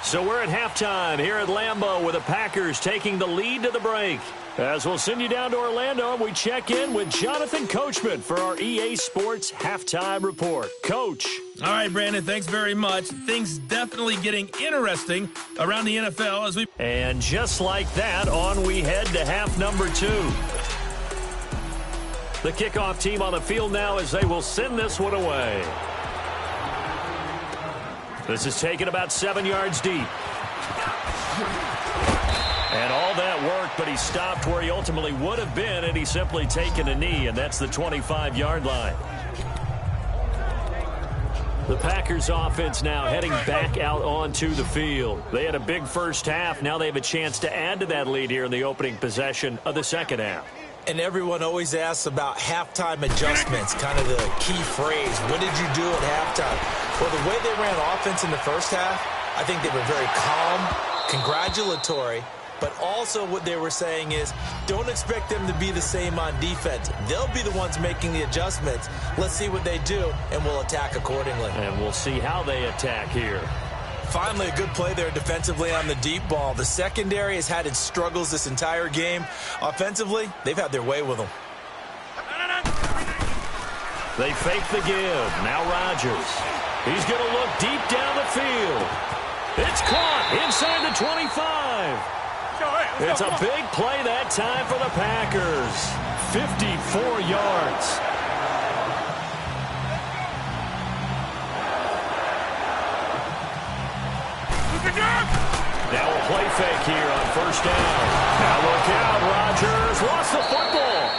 So we're at halftime here at Lambeau with the Packers taking the lead to the break. As we'll send you down to Orlando, we check in with Jonathan Coachman for our EA Sports Halftime Report. Coach. All right, Brandon, thanks very much. Things definitely getting interesting around the NFL as we... And just like that, on we head to half number 2. The kickoff team on the field now as they will send this one away. This is taken about 7 yards deep. And all that work, but he stopped where he ultimately would have been, and he's simply taken a knee, and that's the 25-yard line. The Packers offense now heading back out onto the field. They had a big first half. Now they have a chance to add to that lead here in the opening possession of the second half. And everyone always asks about halftime adjustments, kind of the key phrase. What did you do at halftime? Well, the way they ran offense in the first half, I think they were very calm, congratulatory, but also what they were saying is don't expect them to be the same on defense. They'll be the ones making the adjustments. Let's see what they do, and we'll attack accordingly. And we'll see how they attack here. Finally, a good play there defensively on the deep ball. The secondary has had its struggles this entire game. Offensively, they've had their way with them. They fake the give. Now Rodgers. He's going to look deep down the field. It's caught inside the 25. It's a big play that time for the Packers. 54 yards. Now a play fake here on first down. Now look out, Rodgers lost the football.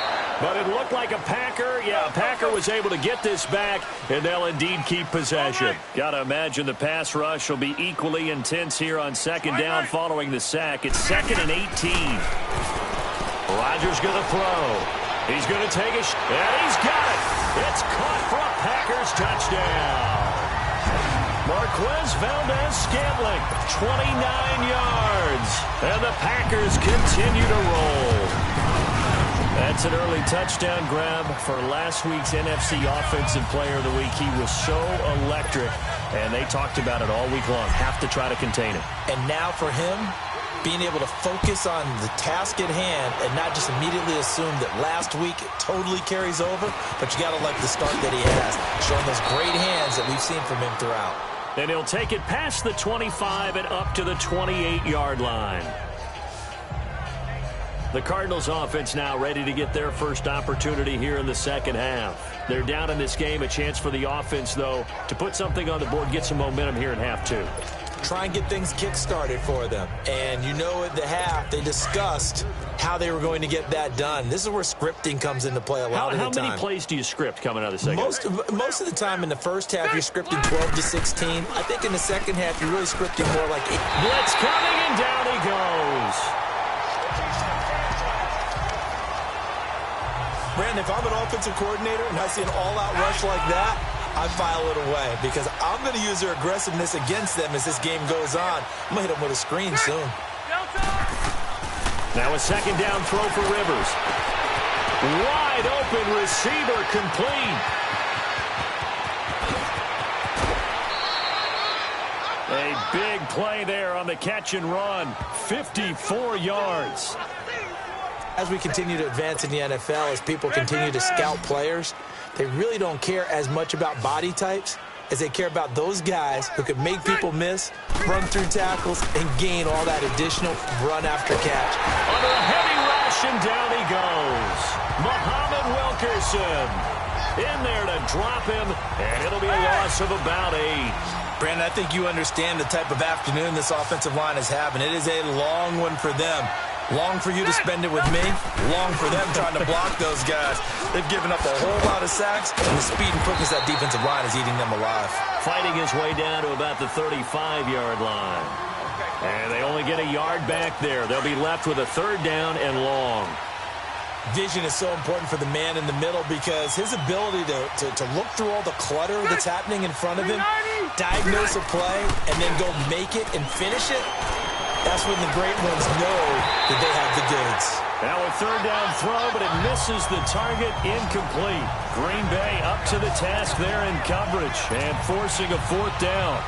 But it looked like a Packer. Yeah, a Packer was able to get this back, and they'll indeed keep possession. Got to imagine the pass rush will be equally intense here on second down following the sack. It's 2nd and 18. Rodgers going to throw. He's going to take a shot, and he's got it. It's caught for a Packers touchdown. Marquez Valdez-Scantling, 29 yards. And the Packers continue to roll. That's an early touchdown grab for last week's NFC Offensive Player of the Week. He was so electric, and they talked about it all week long. Have to try to contain it. And now for him, being able to focus on the task at hand and not just immediately assume that last week it totally carries over, but you got to like the start that he has, showing those great hands that we've seen from him throughout. And he'll take it past the 25 and up to the 28-yard line. The Cardinals offense now ready to get their first opportunity here in the second half. They're down in this game. A chance for the offense, though, to put something on the board, get some momentum here in half 2. Try and get things kick-started for them. And you know at the half, they discussed how they were going to get that done. This is where scripting comes into play a lot of the time. How many plays do you script coming out of the second half? Most of the time in the first half, you're scripting 12 to 16. I think in the second half, you're really scripting more like 8. Blitz coming, and down he goes. Brandon, if I'm an offensive coordinator and I see an all-out rush like that, I file it away because I'm going to use their aggressiveness against them as this game goes on. I'm going to hit them with a screen soon. Now a second down throw for Rivers. Wide open receiver complete. A big play there on the catch and run. 54 yards. As we continue to advance in the NFL, as people continue to scout players, they really don't care as much about body types as they care about those guys who can make people miss, run through tackles, and gain all that additional run after catch. Under a heavy rush, and down he goes. Muhammad Wilkerson. in there to drop him, and it'll be a loss of about 8. Brandon, I think you understand the type of afternoon this offensive line is having. It is a long one for them. Long for you to spend it with me. Long for them trying to block those guys. They've given up a whole lot of sacks, and the speed and quickness of that defensive line is eating them alive. Fighting his way down to about the 35-yard line. And they only get a yard back there. They'll be left with a 3rd down and long. Vision is so important for the man in the middle because his ability to look through all the clutter that's happening in front of him, diagnose a play, and then go make it and finish it, that's when the great ones know that they have the goods. Now a 3rd down throw, but it misses the target, incomplete. Green Bay up to the task there in coverage and forcing a 4th down.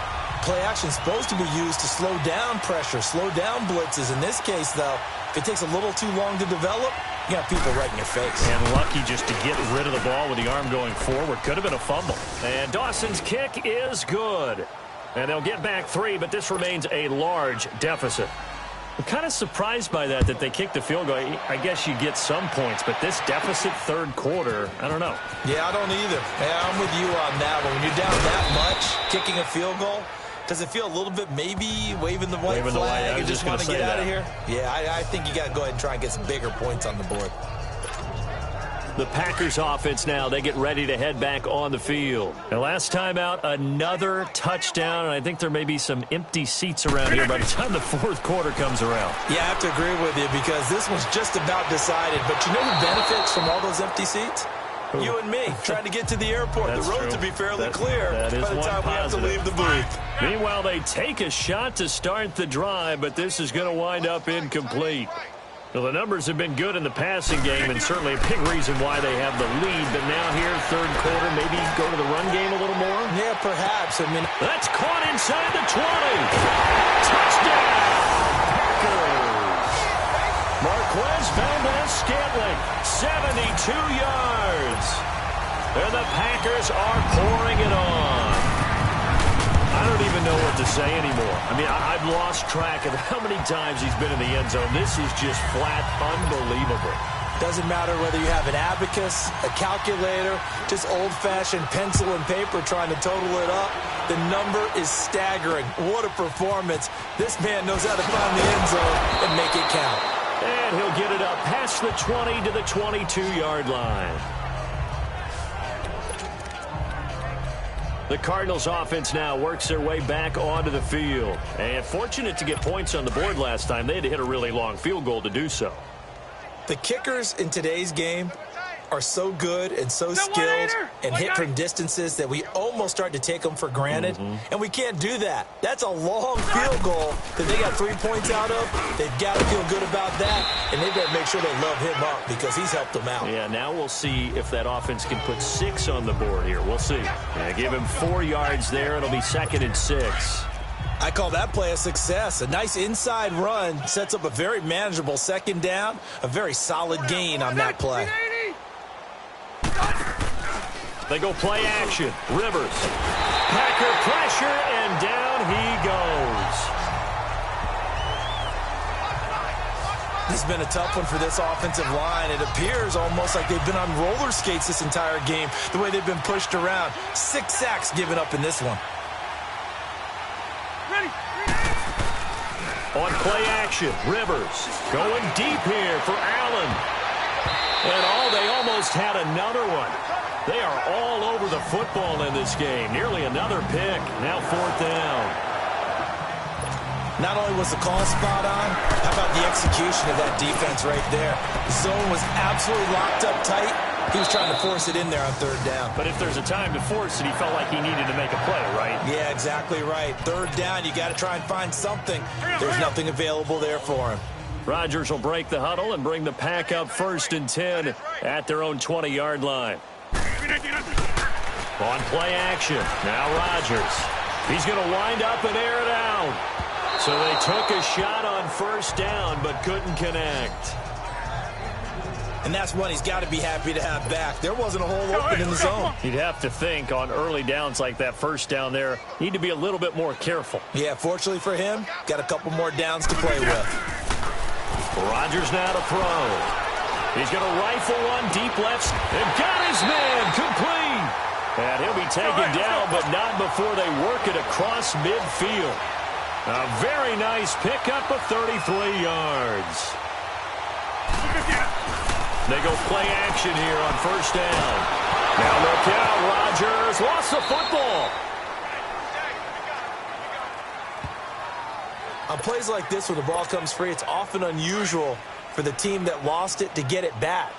Play action is supposed to be used to slow down pressure, slow down blitzes. In this case, though, if it takes a little too long to develop, you got people right in your face. And lucky just to get rid of the ball with the arm going forward. Could have been a fumble. And Dawson's kick is good. And they'll get back 3, but this remains a large deficit. I'm kind of surprised by that they kicked the field goal. I guess you get some points, but this deficit 3rd quarter, I don't know. Yeah, I don't either. Yeah, I'm with you on that one. When you're down that much, kicking a field goal, does it feel a little bit maybe waving the white flag and just want to get out of here? Yeah, I think you got to go ahead and try and get some bigger points on the board. The Packers offense now, they get ready to head back on the field. And last time out, another touchdown, and I think there may be some empty seats around here by the time the 4th quarter comes around. Yeah, I have to agree with you because this one's just about decided. But you know who benefits from all those empty seats? You and me, trying to get to the airport. That's the road true. to be fairly clear by the time we have to leave the booth. Meanwhile, they take a shot to start the drive, but this is going to wind up incomplete. Well, the numbers have been good in the passing game, and certainly a big reason why they have the lead. But now here, 3rd quarter, maybe go to the run game a little more? Yeah, perhaps. I mean, that's caught inside the 20. Touchdown, Packers. Marquez Valdez-Scantling, 72 yards. And the Packers are pouring it on. I don't even know what to say anymore. I mean, I've lost track of how many times he's been in the end zone. This is just flat unbelievable. Doesn't matter whether you have an abacus, a calculator, just old-fashioned pencil and paper trying to total it up. The number is staggering. What a performance. This man knows how to find the end zone and make it count. And he'll get it up past the 20 to the 22-yard line. The Cardinals offense now works their way back onto the field. And fortunate to get points on the board last time. They had to hit a really long field goal to do so. The kickers in today's game are so good and so skilled and hit from distances that we almost start to take them for granted. And we can't do that. That's a long field goal that they got 3 points out of. They've got to feel good about that, and they better make sure they love him up because he's helped them out. Yeah, now we'll see if that offense can put 6 on the board here. We'll see. Yeah, give him 4 yards there. It'll be 2nd and 6. I call that play a success. A nice inside run sets up a very manageable 2nd down, a very solid gain on that play. They go play action. Rivers. Packer pressure, and down he goes. This has been a tough one for this offensive line. It appears almost like they've been on roller skates this entire game, the way they've been pushed around. 6 sacks given up in this one. On play action, Rivers going deep here for Allen. And they almost had another one. They are all over the football in this game. Nearly another pick. Now 4th down. Not only was the call spot on, how about the execution of that defense right there? The zone was absolutely locked up tight. He was trying to force it in there on 3rd down. But if there's a time to force it, he felt like he needed to make a play, right? Yeah, exactly right. 3rd down, you got to try and find something. There's nothing available there for him. Rodgers will break the huddle and bring the pack up 1st and 10 at their own 20-yard line. On play action, now Rodgers. He's going to wind up and air it out. So they took a shot on 1st down, but couldn't connect. And that's one he's got to be happy to have back. There wasn't a hole open in the zone. You'd have to think on early downs like that 1st down there, need to be a little bit more careful. Yeah, fortunately for him, got a couple more downs to play with. Rodgers now to throw. He's going to rifle one deep left and got his man complete. And he'll be taken down, but not before they work it across midfield. A very nice pickup of 33 yards. They go play action here on first down. Now look out, Rodgers lost the football. On plays like this where the ball comes free, it's often unusual for the team that lost it to get it back.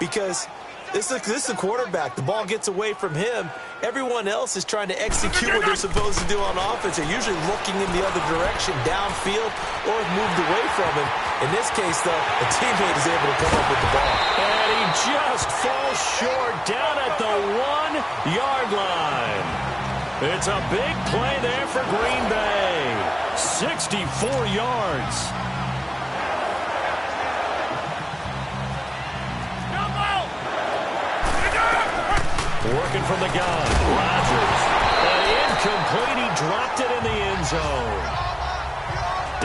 Because this is the quarterback. The ball gets away from him. Everyone else is trying to execute what they're supposed to do on offense. They're usually looking in the other direction, downfield, or have moved away from him. In this case, though, the teammate is able to come up with the ball. And he just falls short down at the 1-yard line. It's a big play there for Green Bay. 64 yards. Working from the gun, Rodgers. And incomplete, he dropped it in the end zone.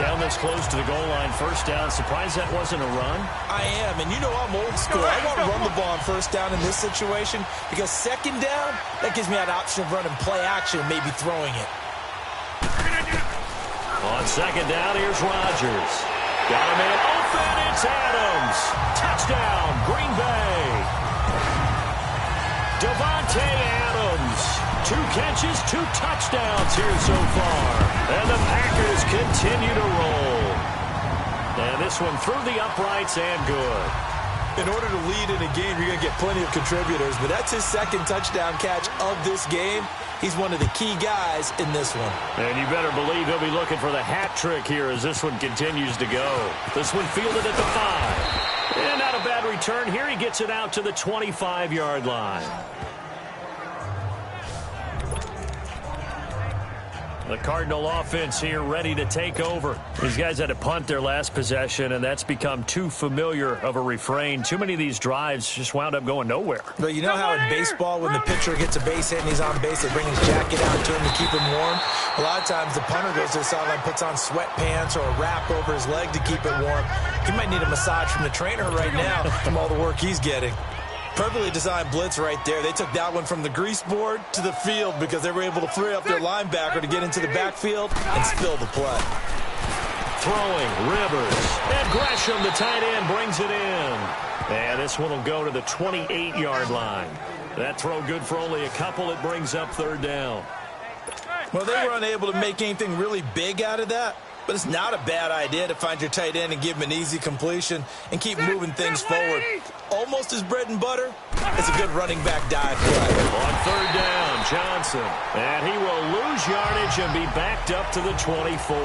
Down this close to the goal line, first down. Surprised that wasn't a run? I am, and you know I'm old school. I want to run the ball on first down in this situation because second down, that gives me that option of running play action and maybe throwing it. On second down, here's Rodgers. Got a man open, it's Adams. Touchdown, Green Bay. Devontae Adams. 2 catches, 2 touchdowns here so far. And the Packers continue to roll. And this one through the uprights and good. In order to lead in a game, you're going to get plenty of contributors, but that's his second touchdown catch of this game. He's one of the key guys in this one. And you better believe he'll be looking for the hat trick here as this one continues to go. This one fielded at the 5. And not a bad return here. He gets it out to the 25-yard line. The Cardinal offense here ready to take over. These guys had to punt their last possession, and that's become too familiar of a refrain. Too many of these drives just wound up going nowhere. But you know how in baseball, when the pitcher gets a base hit and he's on base, they bring his jacket out to him to keep him warm? A lot of times the punter goes to the sideline, puts on sweatpants or a wrap over his leg to keep it warm. He might need a massage from the trainer right now from all the work he's getting. Perfectly designed blitz right there. They took that one from the grease board to the field because they were able to free up their linebacker to get into the backfield and spill the play. Throwing, Rivers. And Gresham, the tight end, brings it in. And this one will go to the 28-yard line. That throw good for only a couple. It brings up third down. Well, they were unable to make anything really big out of that. But it's not a bad idea to find your tight end and give him an easy completion and keep moving things forward. Almost as bread and butter. It's a good running back dive play. On third down, Johnson. And he will lose yardage and be backed up to the 24.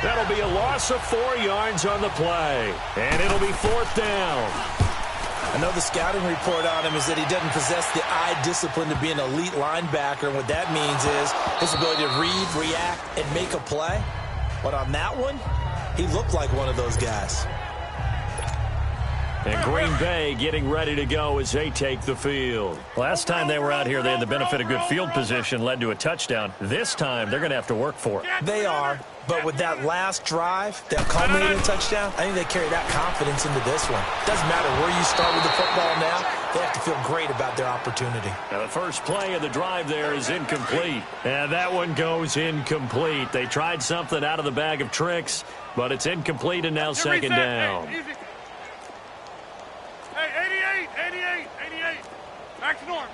That'll be a loss of 4 yards on the play. And it'll be fourth down. I know the scouting report on him is that he doesn't possess the eye discipline to be an elite linebacker. And what that means is his ability to read, react, and make a play. But on that one, he looked like one of those guys. And Green Bay getting ready to go as they take the field. Last time they were out here, they had the benefit of good field position, led to a touchdown. This time, they're going to have to work for it. They are. But with that last drive, that culminating touchdown, I think they carry that confidence into this one. Doesn't matter where you start with the football now. They have to feel great about their opportunity. Now the first play of the drive there is incomplete. And that one goes incomplete. They tried something out of the bag of tricks, but it's incomplete and now second down. Hey, 88. Back to norm.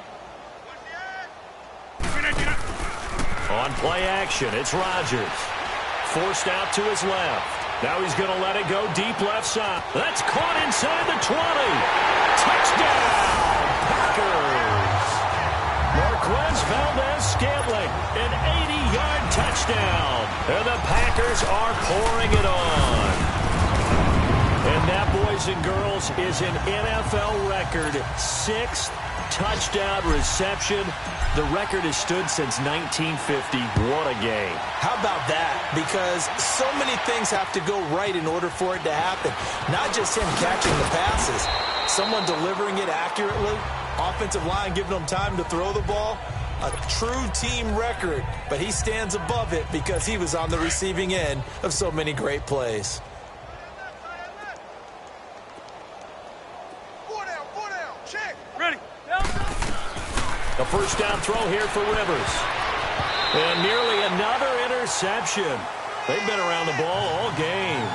On play action, it's Rodgers. Forced out to his left. Now he's going to let it go deep left side. That's caught inside the 20. Touchdown, Packers. Marquez Valdez-Scantling, an 80-yard touchdown. And the Packers are pouring it on. And that, boys and girls, is an NFL record 6th touchdown reception. The record has stood since 1950. What a game. How about that? Because so many things have to go right in order for it to happen. Not just him catching the passes. Someone delivering it accurately. Offensive line giving them time to throw the ball. A true team record. But he stands above it because he was on the receiving end of so many great plays. first down throw here for Rivers. And nearly another interception. They've been around the ball all game.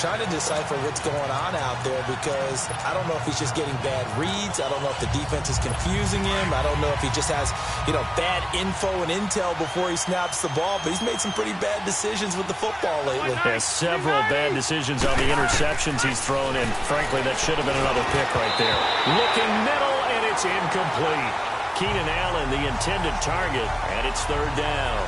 Trying to decipher what's going on out there because I don't know if he's just getting bad reads. I don't know if the defense is confusing him. I don't know if he just has, bad info and intel before he snaps the ball. But he's made some pretty bad decisions with the football lately. Has several bad decisions on the interceptions he's thrown in. Frankly, that should have been another pick right there. Looking middle, and it's incomplete. Keenan Allen, the intended target, and it's third down.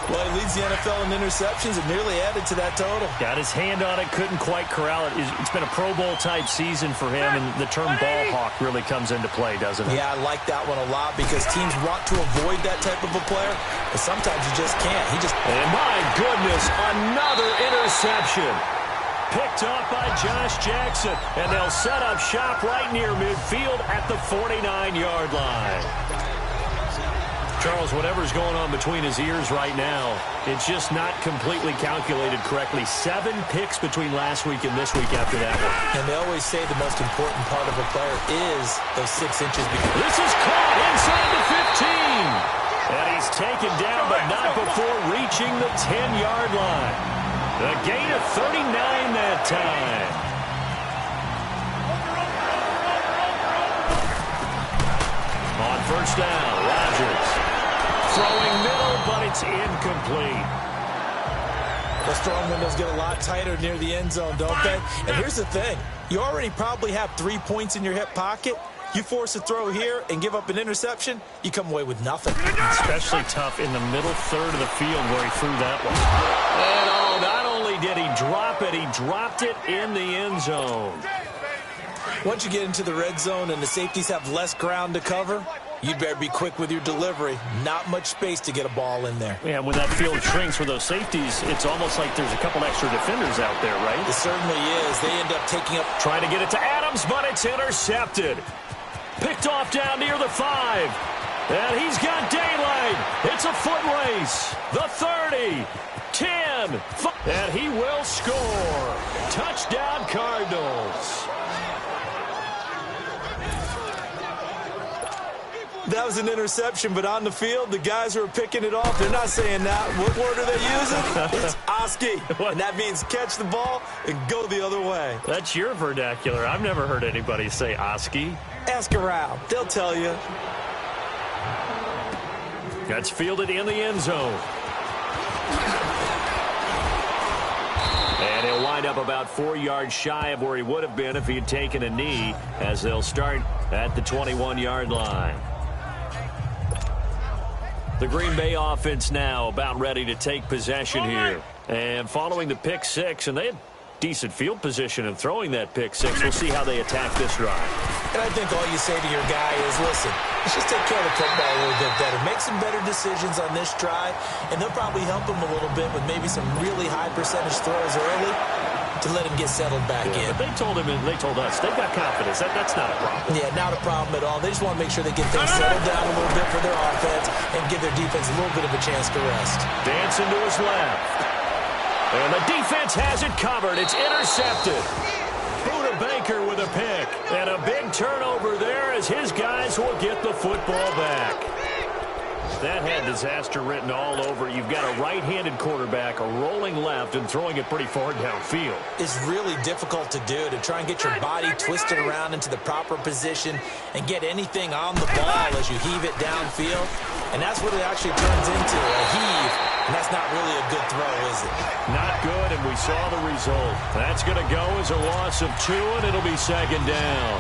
Well, he leads the NFL in interceptions and nearly added to that total. Got his hand on it, couldn't quite corral it. It's been a Pro Bowl-type season for him, and the term ball hawk really comes into play, doesn't it? Yeah, I like that one a lot because teams want to avoid that type of a player, but sometimes you just can't. And my goodness, another interception. Picked off by Josh Jackson, and they'll set up shop right near midfield at the 49-yard line. Charles, whatever's going on between his ears right now, it's just not completely calculated correctly. 7 picks between last week and this week after that one. And they always say the most important part of a player is those 6 inches. This is caught inside the 15. And he's taken down, but not before reaching the 10-yard line. A gain of 39 that time. On first down, Rodgers. Throwing middle, but it's incomplete. Those throwing windows get a lot tighter near the end zone, don't they? And here's the thing. You already probably have 3 points in your hip pocket. You force a throw here and give up an interception, you come away with nothing. Especially tough in the middle third of the field where he threw that one. And not only did he drop it, he dropped it in the end zone. Once you get into the red zone and the safeties have less ground to cover, you'd better be quick with your delivery. Not much space to get a ball in there. Yeah, when that field shrinks for those safeties, it's almost like there's a couple extra defenders out there, right? It certainly is. They end up taking up... Trying to get it to Adams, but it's intercepted. Picked off down near the 5. And he's got daylight. It's a foot race. The 30, 10, 5. And he will score. Touchdown, Cardinals. That was an interception, but on the field, the guys who are picking it off, they're not saying that. What word are they using? It's Oski, and that means catch the ball and go the other way. That's your vernacular. I've never heard anybody say Oski. Ask around. They'll tell you. That's fielded in the end zone. And he'll wind up about 4 yards shy of where he would have been if he had taken a knee, as they'll start at the 21-yard line. The Green Bay offense now about ready to take possession here. And following the pick 6, and they had decent field position in throwing that pick 6. We'll see how they attack this drive. And I think all you say to your guy is, listen, let's just take care of the football a little bit better. Make some better decisions on this drive, and they'll probably help him a little bit with maybe some really high percentage throws early to let him get settled back in. But they told him, and they told us, they've got confidence. That's not a problem. Yeah, not a problem at all. They just want to make sure they get things settled down a little bit for their offense and give their defense a little bit of a chance to rest. Dancing to his left. And the defense has it covered. It's intercepted. Buda Baker with a pick. And a big turnover there as his guys will get the football back. That had disaster written all over. You've got a right-handed quarterback, a rolling left, and throwing it pretty far downfield. It's really difficult to do, to try and get your body twisted around into the proper position and get anything on the ball as you heave it downfield. And that's what it actually turns into, a heave. And that's not really a good throw, is it? Not good, and we saw the result. That's going to go as a loss of 2, and it'll be second down.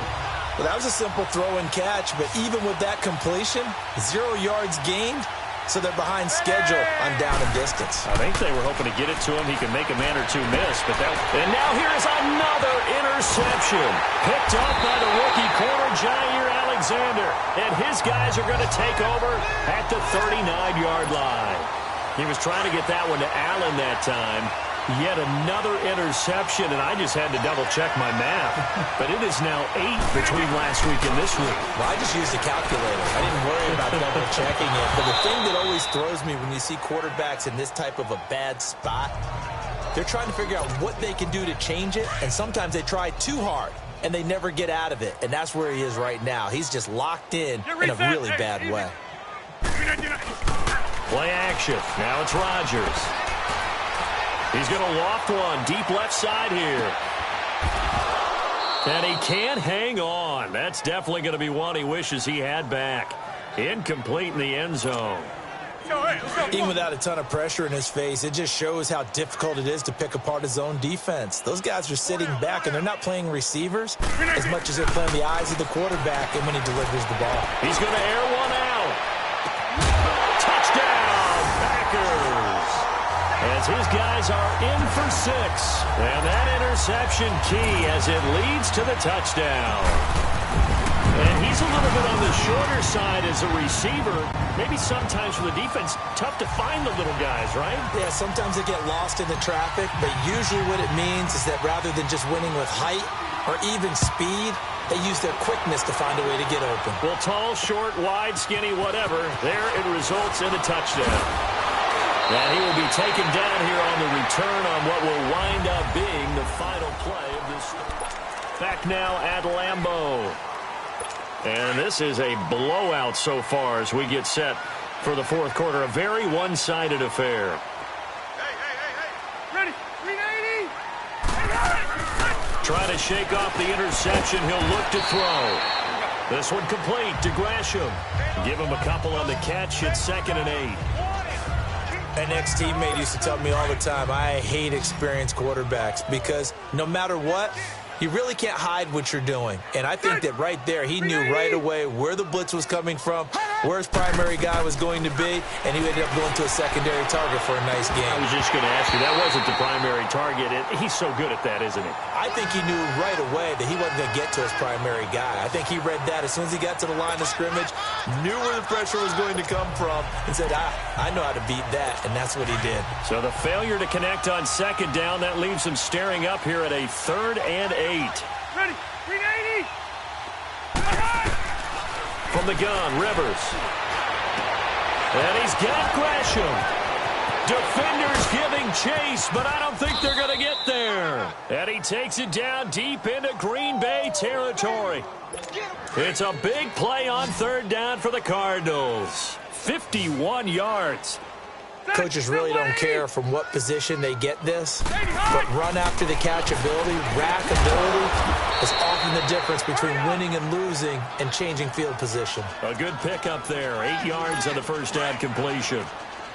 Well, that was a simple throw and catch, but even with that completion, 0 yards gained, so they're behind schedule on down and distance. I think they were hoping to get it to him. He could make a man or two miss, but that... And now here's another interception. Picked up by the rookie corner, Jair Alexander. And his guys are going to take over at the 39-yard line. He was trying to get that one to Allen that time. Yet another interception, and I just had to double-check my math. But it is now 8 between last week and this week. Well, I just used a calculator. I didn't worry about double-checking it. But the thing that always throws me when you see quarterbacks in this type of a bad spot, they're trying to figure out what they can do to change it, and sometimes they try too hard. and they never get out of it. And that's where he is right now. He's just locked in a really bad way. Play action. Now it's Rodgers. He's going to loft one deep left side here. And he can't hang on. That's definitely going to be one he wishes he had back. Incomplete in the end zone. Even without a ton of pressure in his face, it just shows how difficult it is to pick apart his own defense. Those guys are sitting back, and they're not playing receivers as much as they're playing the eyes of the quarterback and when he delivers the ball. He's going to air one out. Touchdown, Packers. As his guys are in for 6. And that interception key as it leads to the touchdown. And he's a little bit on the shorter side as a receiver. Maybe sometimes for the defense, tough to find the little guys, right? Yeah, sometimes they get lost in the traffic, but usually what it means is that rather than just winning with height or even speed, they use their quickness to find a way to get open. Well, tall, short, wide, skinny, whatever, there it results in a touchdown. And he will be taken down here on the return on what will wind up being the final play of this. Back now at Lambeau. And this is a blowout so far as we get set for the fourth quarter. A very one-sided affair. Ready? 380. Trying to shake off the interception. He'll look to throw. This one complete to Gresham. Give him a couple on the catch. It's 2nd and 8. An ex-teammate used to tell me all the time, I hate experienced quarterbacks because no matter what, you really can't hide what you're doing. And I think that right there, he knew right away where the blitz was coming from, where his primary guy was going to be, and he ended up going to a secondary target for a nice game. I was just going to ask you, that wasn't the primary target. He's so good at that, isn't he? I think he knew right away that he wasn't going to get to his primary guy. I think he read that as soon as he got to the line of scrimmage, knew where the pressure was going to come from, and said, I know how to beat that, and that's what he did. So the failure to connect on 2nd down, that leaves him staring up here at a 3rd and 8. Ready? 380. From the gun, Rivers. And he's got Gresham. Defenders giving chase, but I don't think they're going to get there. And he takes it down deep into Green Bay territory. It's a big play on 3rd down for the Cardinals. 51 yards. Coaches really don't care from what position they get this, but run after the catch ability, rack ability is often the difference between winning and losing and changing field position. A good pickup there. 8 yards on the first down completion.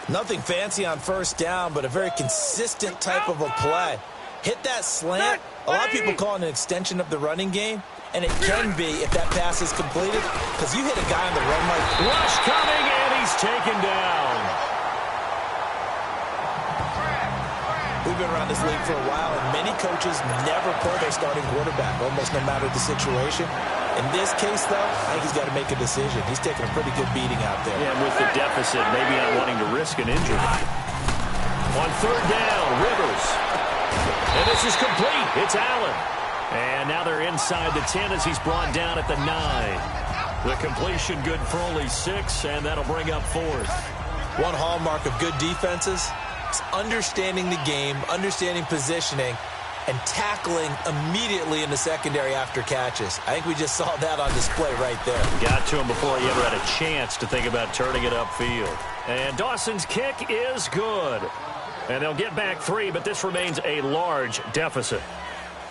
Nothing fancy on 1st down, but a very consistent type of a play. Hit that slant. A lot of people call it an extension of the running game, and it can be if that pass is completed, because you hit a guy on the run like... Rush coming, and he's taken down. We've been around this league for a while, and many coaches never play their starting quarterback, almost no matter the situation. In this case, though, I think he's got to make a decision. He's taking a pretty good beating out there. Yeah, with the deficit, maybe not wanting to risk an injury. On 3rd down, Rivers. And this is complete. It's Allen. And now they're inside the 10 as he's brought down at the 9. The completion good for only 6, and that'll bring up 4th. One hallmark of good defenses is understanding the game, understanding positioning, and tackling immediately in the secondary after catches. I think we just saw that on display right there. Got to him before he ever had a chance to think about turning it upfield. And Dawson's kick is good. And they'll get back 3, but this remains a large deficit.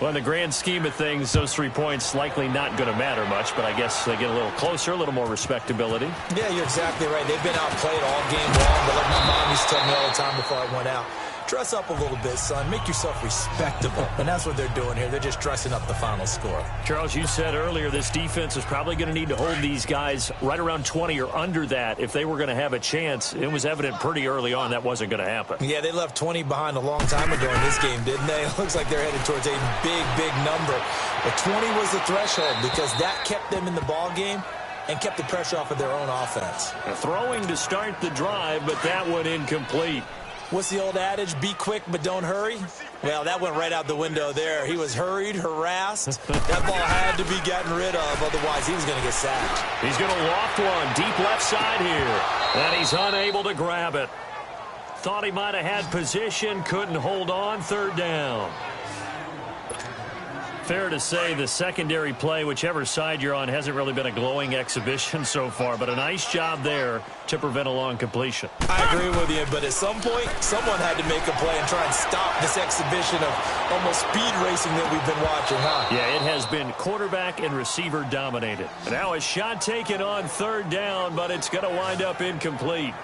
Well, in the grand scheme of things, those 3 points likely not going to matter much, but I guess they get a little closer, a little more respectability. Yeah, you're exactly right. They've been outplayed all game long, but like my mom used to tell me all the time before I went out, dress up a little bit, son. Make yourself respectable. And that's what they're doing here. They're just dressing up the final score. Charles, you said earlier this defense is probably going to need to hold these guys right around 20 or under that if they were going to have a chance. It was evident pretty early on that wasn't going to happen. Yeah, they left 20 behind a long time ago in this game, didn't they? It looks like they're headed towards a big, big number. But 20 was the threshold because that kept them in the ball game and kept the pressure off of their own offense. Throwing to start the drive, but that one incomplete. What's the old adage? Be quick, but don't hurry. Well, that went right out the window there. He was hurried, harassed. That ball had to be gotten rid of, otherwise he was going to get sacked. He's going to loft one deep left side here, and he's unable to grab it. Thought he might have had position, couldn't hold on. 3rd down. fair to say the secondary play, whichever side you're on, hasn't really been a glowing exhibition so far, but a nice job there to prevent a long completion. I agree with you, but at some point, someone had to make a play and try and stop this exhibition of almost speed racing that we've been watching, huh? Yeah, it has been quarterback and receiver dominated. Now a shot taken on third down, but it's going to wind up incomplete.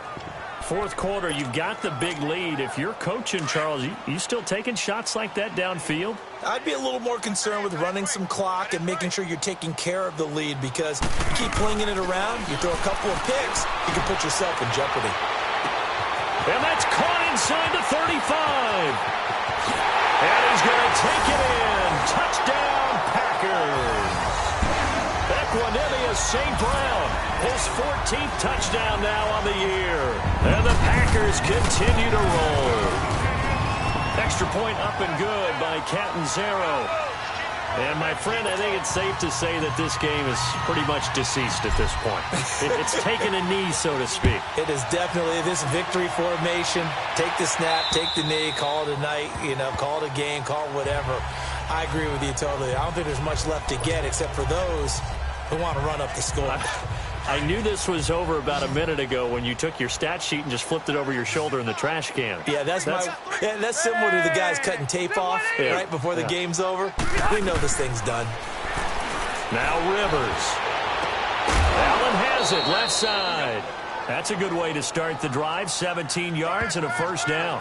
Fourth quarter, you've got the big lead. If you're coaching, Charles, you still taking shots like that downfield? I'd be a little more concerned with running some clock and making sure you're taking care of the lead, because you keep flinging it around, you throw a couple of picks, you can put yourself in jeopardy. And that's caught inside the 35. And he's going to take it in. Touchdown, Packers. Equanimous St. Brown, his 14th touchdown now on the year. And the Packers continue to roll. Extra point up and good by Catanzaro. And, my friend, I think it's safe to say that this game is pretty much deceased at this point. It's taken a knee, so to speak. It is definitely this victory formation. Take the snap, take the knee, call it a night, call it a game, call it whatever. I agree with you totally. I don't think there's much left to get except for those who want to run up the score. I knew this was over about a minute ago when you took your stat sheet and just flipped it over your shoulder in the trash can. Yeah, that's similar to the guys cutting tape off right before the game's over. We know this thing's done. Now Rivers. Allen has it, left side. That's a good way to start the drive. 17 yards and a first down.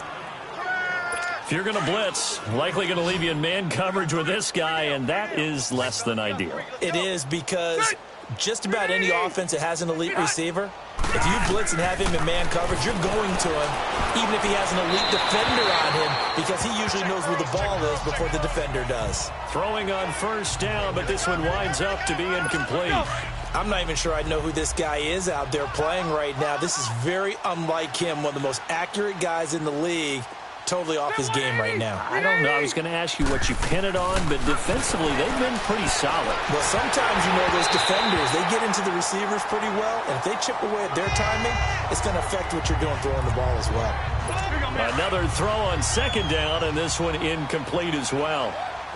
If you're going to blitz, likely going to leave you in man coverage with this guy, and that is less than ideal. It is, because just about any offense that has an elite receiver, if you blitz and have him in man coverage, you're going to him, even if he has an elite defender on him, because he usually knows where the ball is before the defender does. Throwing on first down, but this one winds up to be incomplete. I'm not even sure I know who this guy is out there playing right now. This is very unlike him, one of the most accurate guys in the league. Totally off his game right now. I don't know. I was going to ask you what you pin it on, but defensively, they've been pretty solid. Well, sometimes, those defenders, they get into the receivers pretty well, and if they chip away at their timing, it's going to affect what you're doing throwing the ball as well. Another throw on second down, and this one incomplete as well.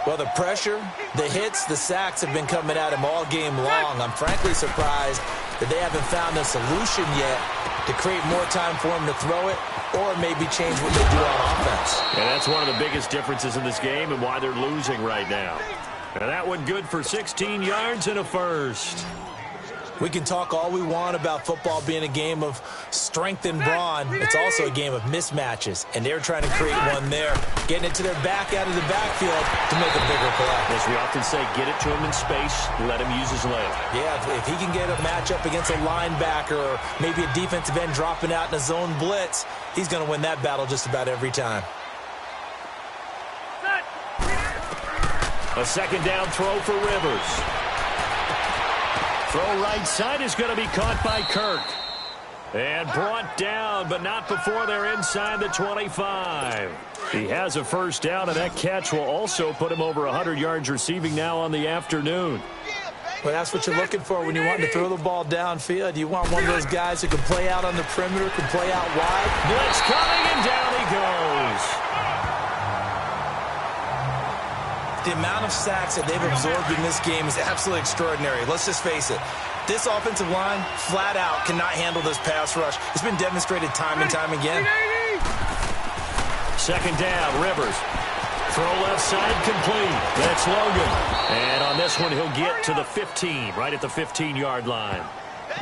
Well, the pressure, the hits, the sacks have been coming at him all game long. I'm frankly surprised that they haven't found a solution yet to create more time for him to throw it, or maybe change what they do on offense. And that's one of the biggest differences in this game and why they're losing right now. And that one good for 16 yards and a first. We can talk all we want about football being a game of strength and brawn. It's also a game of mismatches, and they're trying to create one there, getting it to their back out of the backfield to make a bigger play. As we often say, get it to him in space, let him use his leg. Yeah, if he can get a matchup against a linebacker or maybe a defensive end dropping out in a zone blitz, he's going to win that battle just about every time. A second down throw for Rivers. Throw right side is going to be caught by Kirk. And brought down, but not before they're inside the 25. He has a first down, and that catch will also put him over 100 yards receiving now on the afternoon. Well, that's what you're looking for when you want to throw the ball downfield. You want one of those guys who can play out on the perimeter, can play out wide. Blitz coming, and down he goes. The amount of sacks that they've absorbed in this game is absolutely extraordinary. Let's just face it. This offensive line, flat out, cannot handle this pass rush. It's been demonstrated time and time again. Second down, Rivers. Throw left side complete. That's Logan. And on this one, he'll get to the 15, right at the 15-yard line.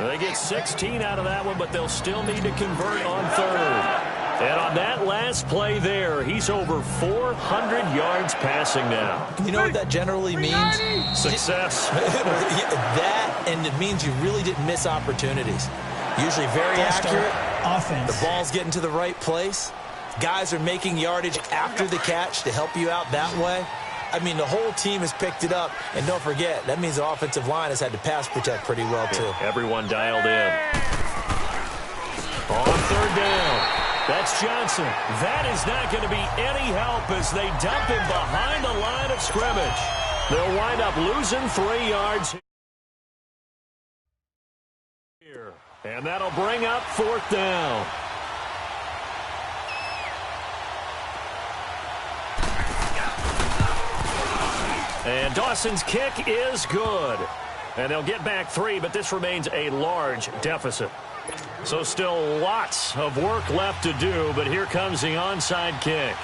They get 16 out of that one, but they'll still need to convert on third. And on that last play there, he's over 400 yards passing now. You know what that generally means? Success. That, and it means you really didn't miss opportunities. Usually very accurate. Offense. The ball's getting to the right place. Guys are making yardage after the catch to help you out that way. I mean, the whole team has picked it up. And don't forget, that means the offensive line has had to pass protect pretty well, too. Everyone dialed in. On third down. That's Johnson. That is not going to be any help as they dump him behind the line of scrimmage. They'll wind up losing 3 yards here. And that'll bring up fourth down. And Dawson's kick is good. And they'll get back 3, but this remains a large deficit. So still lots of work left to do, but here comes the onside kick.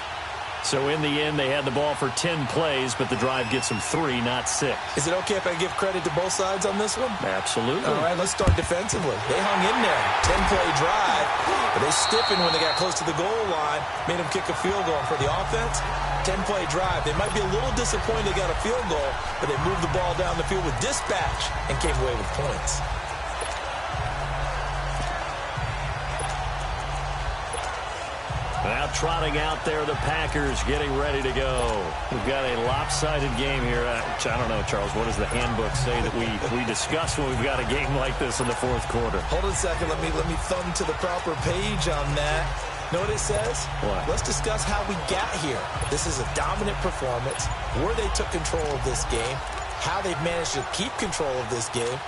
So in the end, they had the ball for 10 plays, but the drive gets them 3, not 6. Is it okay if I give credit to both sides on this one? Absolutely. All right, let's start defensively. They hung in there. 10-play drive, but they stiffened when they got close to the goal line, made them kick a field goal. And for the offense, 10-play drive. They might be a little disappointed they got a field goal, but they moved the ball down the field with dispatch and came away with points. Now trotting out there, the Packers getting ready to go. We've got a lopsided game here. Which I don't know, Charles, what does the handbook say that we discuss when we've got a game like this in the fourth quarter? Hold on a second. Let me thumb to the proper page on that. Know what it says? What? Let's discuss how we got here. This is a dominant performance, where they took control of this game, how they've managed to keep control of this game,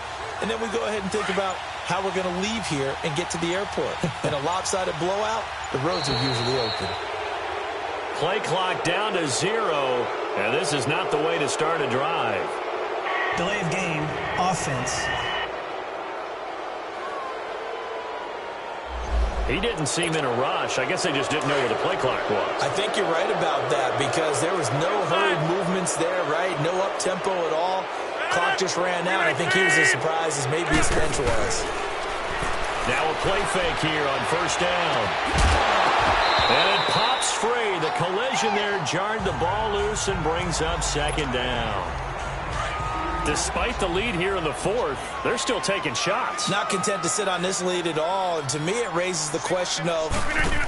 and then we go ahead and think about how we're going to leave here and get to the airport. In a lopsided blowout, the roads are usually open. Play clock down to 0, and this is not the way to start a drive. Delay of game, offense. He didn't seem in a rush. I guess they just didn't know where the play clock was. I think you're right about that because there was no hurried movements there, right? No up-tempo at all. Clock just ran out. I think he was as surprised as maybe his bench was. Now a play fake here on first down. And it pops free. The collision there jarred the ball loose and brings up second down. Despite the lead here in the fourth, they're still taking shots. Not content to sit on this lead at all. And to me, it raises the question of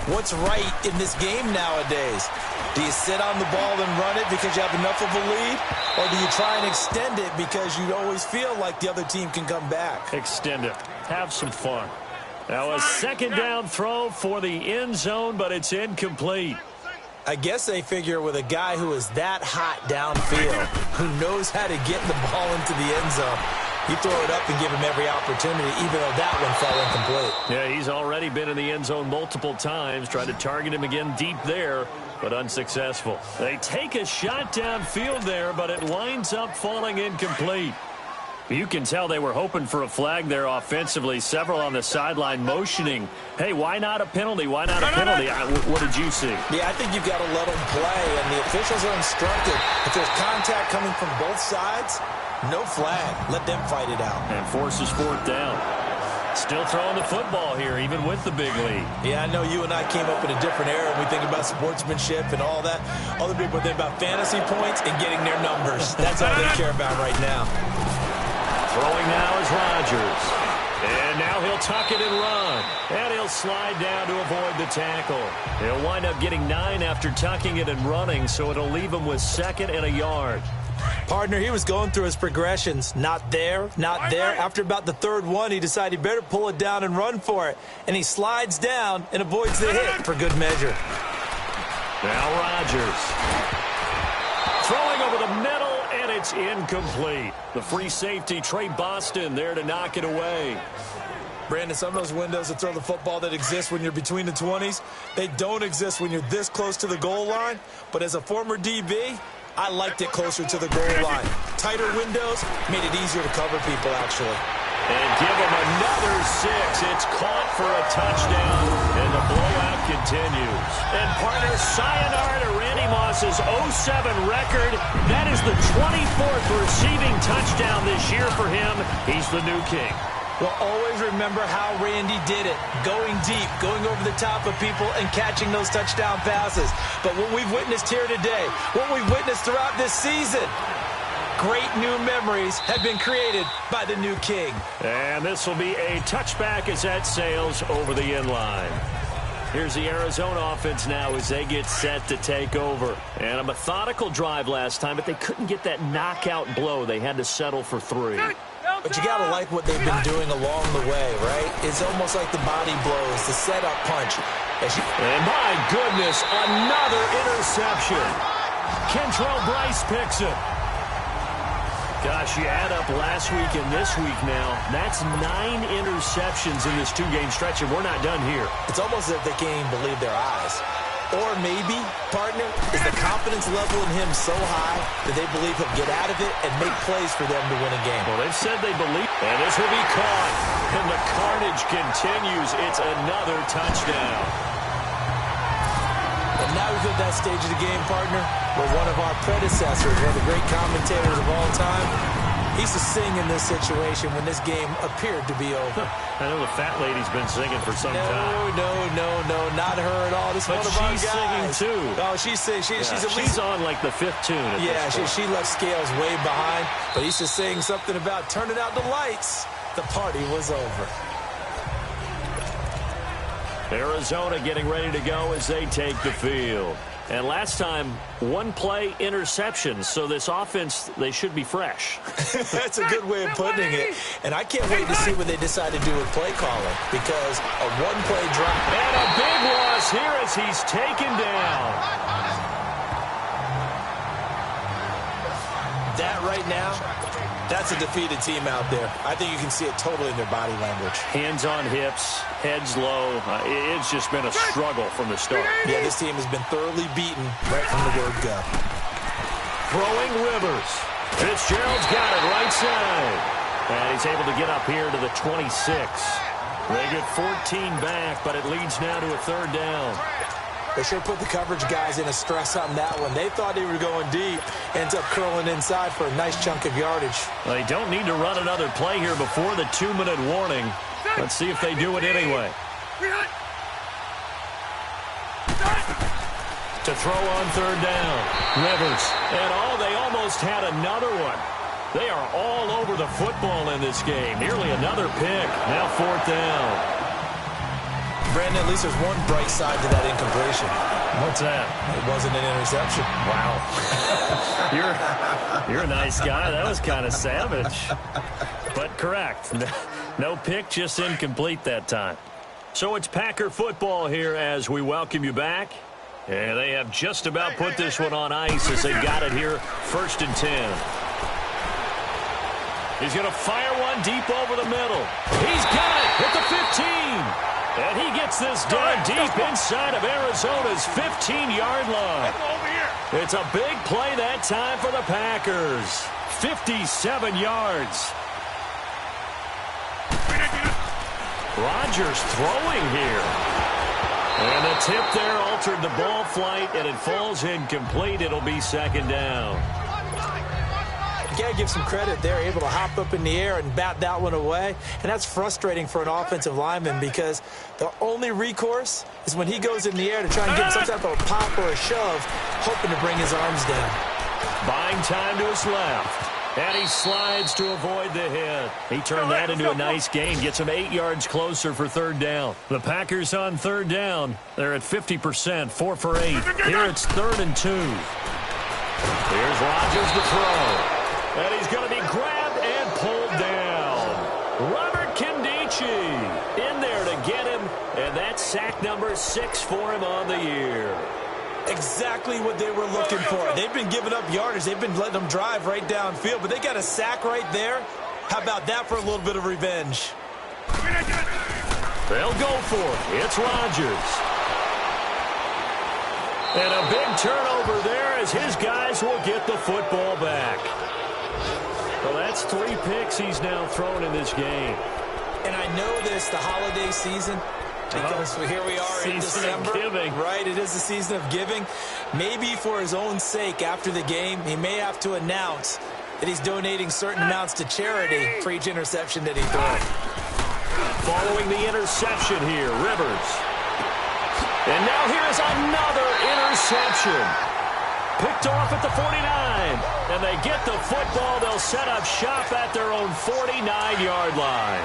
what's right in this game nowadays. Do you sit on the ball and run it because you have enough of a lead? Or do you try and extend it because you always feel like the other team can come back? Extend it. Have some fun. Now a second down throw for the end zone, but it's incomplete. I guess they figure with a guy who is that hot downfield, who knows how to get the ball into the end zone, you throw it up and give him every opportunity, even though that one fell incomplete. Yeah, he's already been in the end zone multiple times, tried to target him again deep there, but unsuccessful. They take a shot downfield there, but it winds up falling incomplete. You can tell they were hoping for a flag there offensively. Several on the sideline motioning. Hey, why not a penalty? Why not a penalty? What did you see? Yeah, I think you've got to let them play, and the officials are instructed. If there's contact coming from both sides, no flag. Let them fight it out. And forces fourth down. Still throwing the football here, even with the big lead. Yeah, I know you and I came up in a different era, and we think about sportsmanship and all that. Other people think about fantasy points and getting their numbers. That's all they care about right now. Throwing now is Rodgers. And now he'll tuck it and run. And he'll slide down to avoid the tackle. He'll wind up getting 9 after tucking it and running, so it'll leave him with 2nd and a yard. Partner, he was going through his progressions. Not there, not there. After about the 3rd one, he decided he better pull it down and run for it. And he slides down and avoids the hit for good measure. Now Rodgers. Throwing over the middle, and it's incomplete. The free safety, Trey Boston, there to knock it away. Brandon, some of those windows to throw the football that exist when you're between the 20s, they don't exist when you're this close to the goal line. But as a former DB, I liked it closer to the goal line. Tighter windows made it easier to cover people, actually. And give him another 6. It's caught for a touchdown, and the blowout continues. And partner, sayonara to Randy Moss's 07 record. That is the 24th receiving touchdown this year for him. He's the new king. Well, always remember how Randy did it. Going deep, going over the top of people, and catching those touchdown passes. But what we've witnessed here today, what we've witnessed throughout this season, great new memories have been created by the new king. And this will be a touchback as that sails over the end line. Here's the Arizona offense now as they get set to take over. And a methodical drive last time, but they couldn't get that knockout blow. They had to settle for 3. But you got to like what they've been doing along the way, right? It's almost like the body blows, the setup punch. And my goodness, another interception. Kentrell Bryce picks it. Gosh, you add up last week and this week now, that's 9 interceptions in this 2-game stretch, and we're not done here. It's almost as if they can't even believe their eyes. Or maybe, partner, is the confidence level in him so high that they believe he'll get out of it and make plays for them to win a game. Well, they've said they believe, and this will be caught. And the carnage continues. It's another touchdown. And now we've hit that stage of the game, partner, where one of our predecessors, one of the great commentators of all time, he used to sing in this situation when this game appeared to be over. I know the fat lady's been singing for some time. No, not her at all. This But one of our she's guys. singing, too. Oh, she's at least... She's on, like, the 5th tune at this point. She left Scales way behind, but he used to sing something about turning out the lights. The party was over. Arizona getting ready to go as they take the field. And last time, one play interceptions, so this offense, they should be fresh. That's a good way of putting it. And I can't wait to see what they decide to do with play calling, because a one-play drop. And a big loss here as he's taken down. That right now, that's a defeated team out there. I think you can see it totally in their body language. Hands on hips, heads low. It's just been a struggle from the start. Yeah, this team has been thoroughly beaten right from the word go. Throwing Rivers. Fitzgerald's got it right side. And he's able to get up here to the 26. They get 14 back, but it leads now to a 3rd down. They sure put the coverage guys in a stress on that one. They thought they were going deep. Ends up curling inside for a nice chunk of yardage. They don't need to run another play here before the 2-minute warning. Let's see if they do it anyway. To throw on 3rd down. Rivers. And they almost had another one. They are all over the football in this game. Nearly another pick. Now 4th down. Brandon, at least there's one bright side to that incompletion. What's that? It wasn't an interception. Wow. You're a nice guy. That was kind of savage. But correct. No pick, just incomplete that time. So it's Packer football here as we welcome you back. And they have just about put this one on ice as they got it here, 1st and 10. He's going to fire one deep over the middle. He's got it at the 15. And he gets this done deep inside of Arizona's 15-yard line. It's a big play that time for the Packers. 57 yards. Rodgers throwing here. And the tip there altered the ball flight, and it falls incomplete. It'll be 2nd down. You got to give some credit. They're able to hop up in the air and bat that one away. And that's frustrating for an offensive lineman because the only recourse is when he goes in the air to try and get some type of a pop or a shove, hoping to bring his arms down. Buying time to his left. And he slides to avoid the hit. He turned that into a nice gain. Gets him 8 yards closer for 3rd down. The Packers on 3rd down. They're at 50%, 4 for 8. Here it's 3rd and 2. Here's Rodgers to throw. And he's going to be grabbed and pulled down. Robert Kindici in there to get him. And that's sack number 6 for him on the year. Exactly what they were looking for. They've been giving up yardage. They've been letting them drive right downfield. But they got a sack right there. How about that for a little bit of revenge? They'll go for it. It's Rodgers. And a big turnover there as his guys will get the football back. Well, that's 3 picks he's now thrown in this game. And I know this, the holiday season, because here we are in December. Giving. Right, it is the season of giving. Maybe for his own sake after the game, he may have to announce that he's donating certain amounts to charity for each interception that he throws. Following the interception here, Rivers. And now here's another interception. Picked off at the 49. And they get the football. They'll set up shop at their own 49-yard line.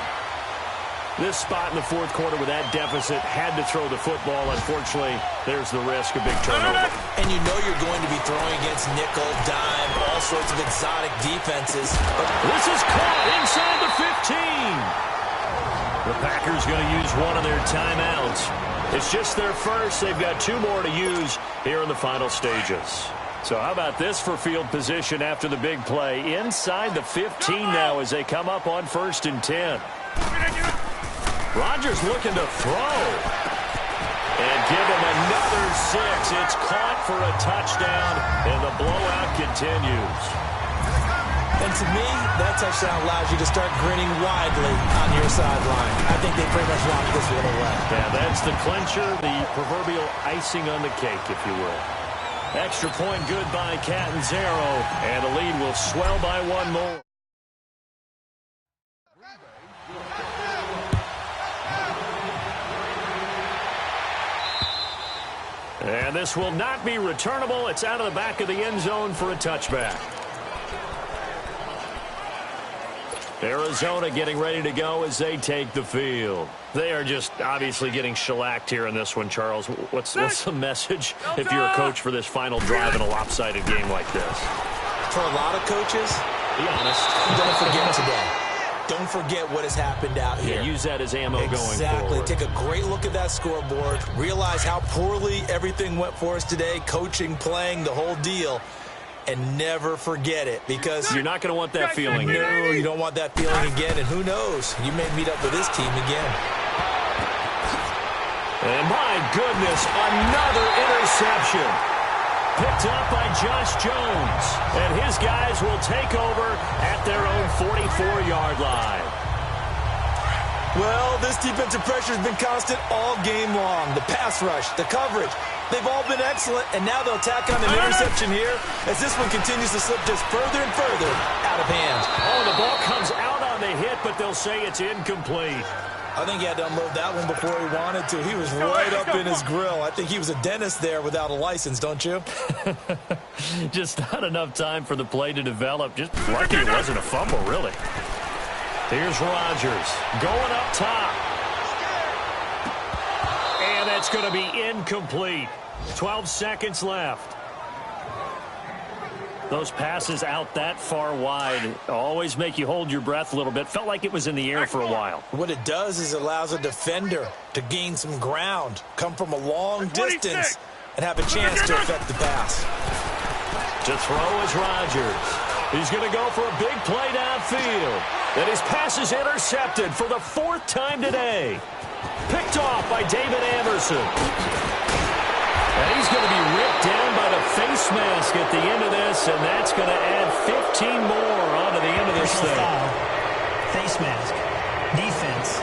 This spot in the 4th quarter with that deficit had to throw the football. Unfortunately, there's the risk of big turnover. And you know you're going to be throwing against nickel, dime, all sorts of exotic defenses. This is caught inside the 15. The Packers going to use one of their timeouts. It's just their first. They've got 2 more to use here in the final stages. So how about this for field position after the big play? Inside the 15 now as they come up on 1st and 10. Rodgers looking to throw. And give him another It's caught for a touchdown, and the blowout continues. And to me, that touchdown allows you to start grinning widely on your sideline. I think they pretty much locked this one away. Yeah, that's the clincher, the proverbial icing on the cake, if you will. Extra point good by Catanzaro, and the lead will swell by one more. And this will not be returnable. It's out of the back of the end zone for a touchback. Arizona getting ready to go as they take the field. They are just obviously getting shellacked here in this one, Charles. What's the message if you're a coach for this final drive in a lopsided game like this? For a lot of coaches, be honest, don't forget today. Don't forget what has happened out here. Yeah, use that as ammo going forward. Exactly. Take a great look at that scoreboard. Realize how poorly everything went for us today. Coaching, playing, the whole deal. And never forget it, because you're not going to want that feeling again. No, you don't want that feeling again. And who knows? You may meet up with this team again. And my goodness, another interception. Picked up by Josh Jones. And his guys will take over at their own 44-yard line. Well, this defensive pressure has been constant all game long. The pass rush, the coverage, they've all been excellent, and now they'll tack on an interception here as this one continues to slip just further and further out of hand. Oh, the ball comes out on the hit, but they'll say it's incomplete. I think he had to unload that one before he wanted to. He was right up in his grill. I think he was a dentist there without a license, don't you? Just not enough time for the play to develop. Just lucky it wasn't a fumble, really. Here's Rodgers going up top. And that's going to be incomplete. 12 seconds left. Those passes out that far wide always make you hold your breath a little bit. Felt like it was in the air for a while. What it does is it allows a defender to gain some ground, come from a long distance, and have a chance to affect the pass. To throw is Rodgers. He's going to go for a big play downfield. And his pass is intercepted for the 4th time today. Picked off by David Anderson. And he's going to be ripped down by the face mask at the end of this, and that's going to add 15 more onto the end of this thing. Foul. Face mask. Defense.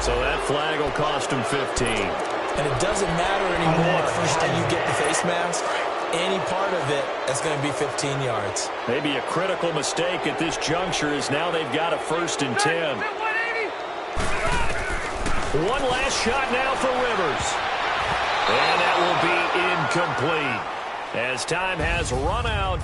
So that flag will cost him 15. And it doesn't matter anymore how you get the face mask. Any part of it, that's going to be 15 yards. Maybe a critical mistake at this juncture is now they've got a 1st and 10. One last shot now for Rivers. And that will be incomplete as time has run out.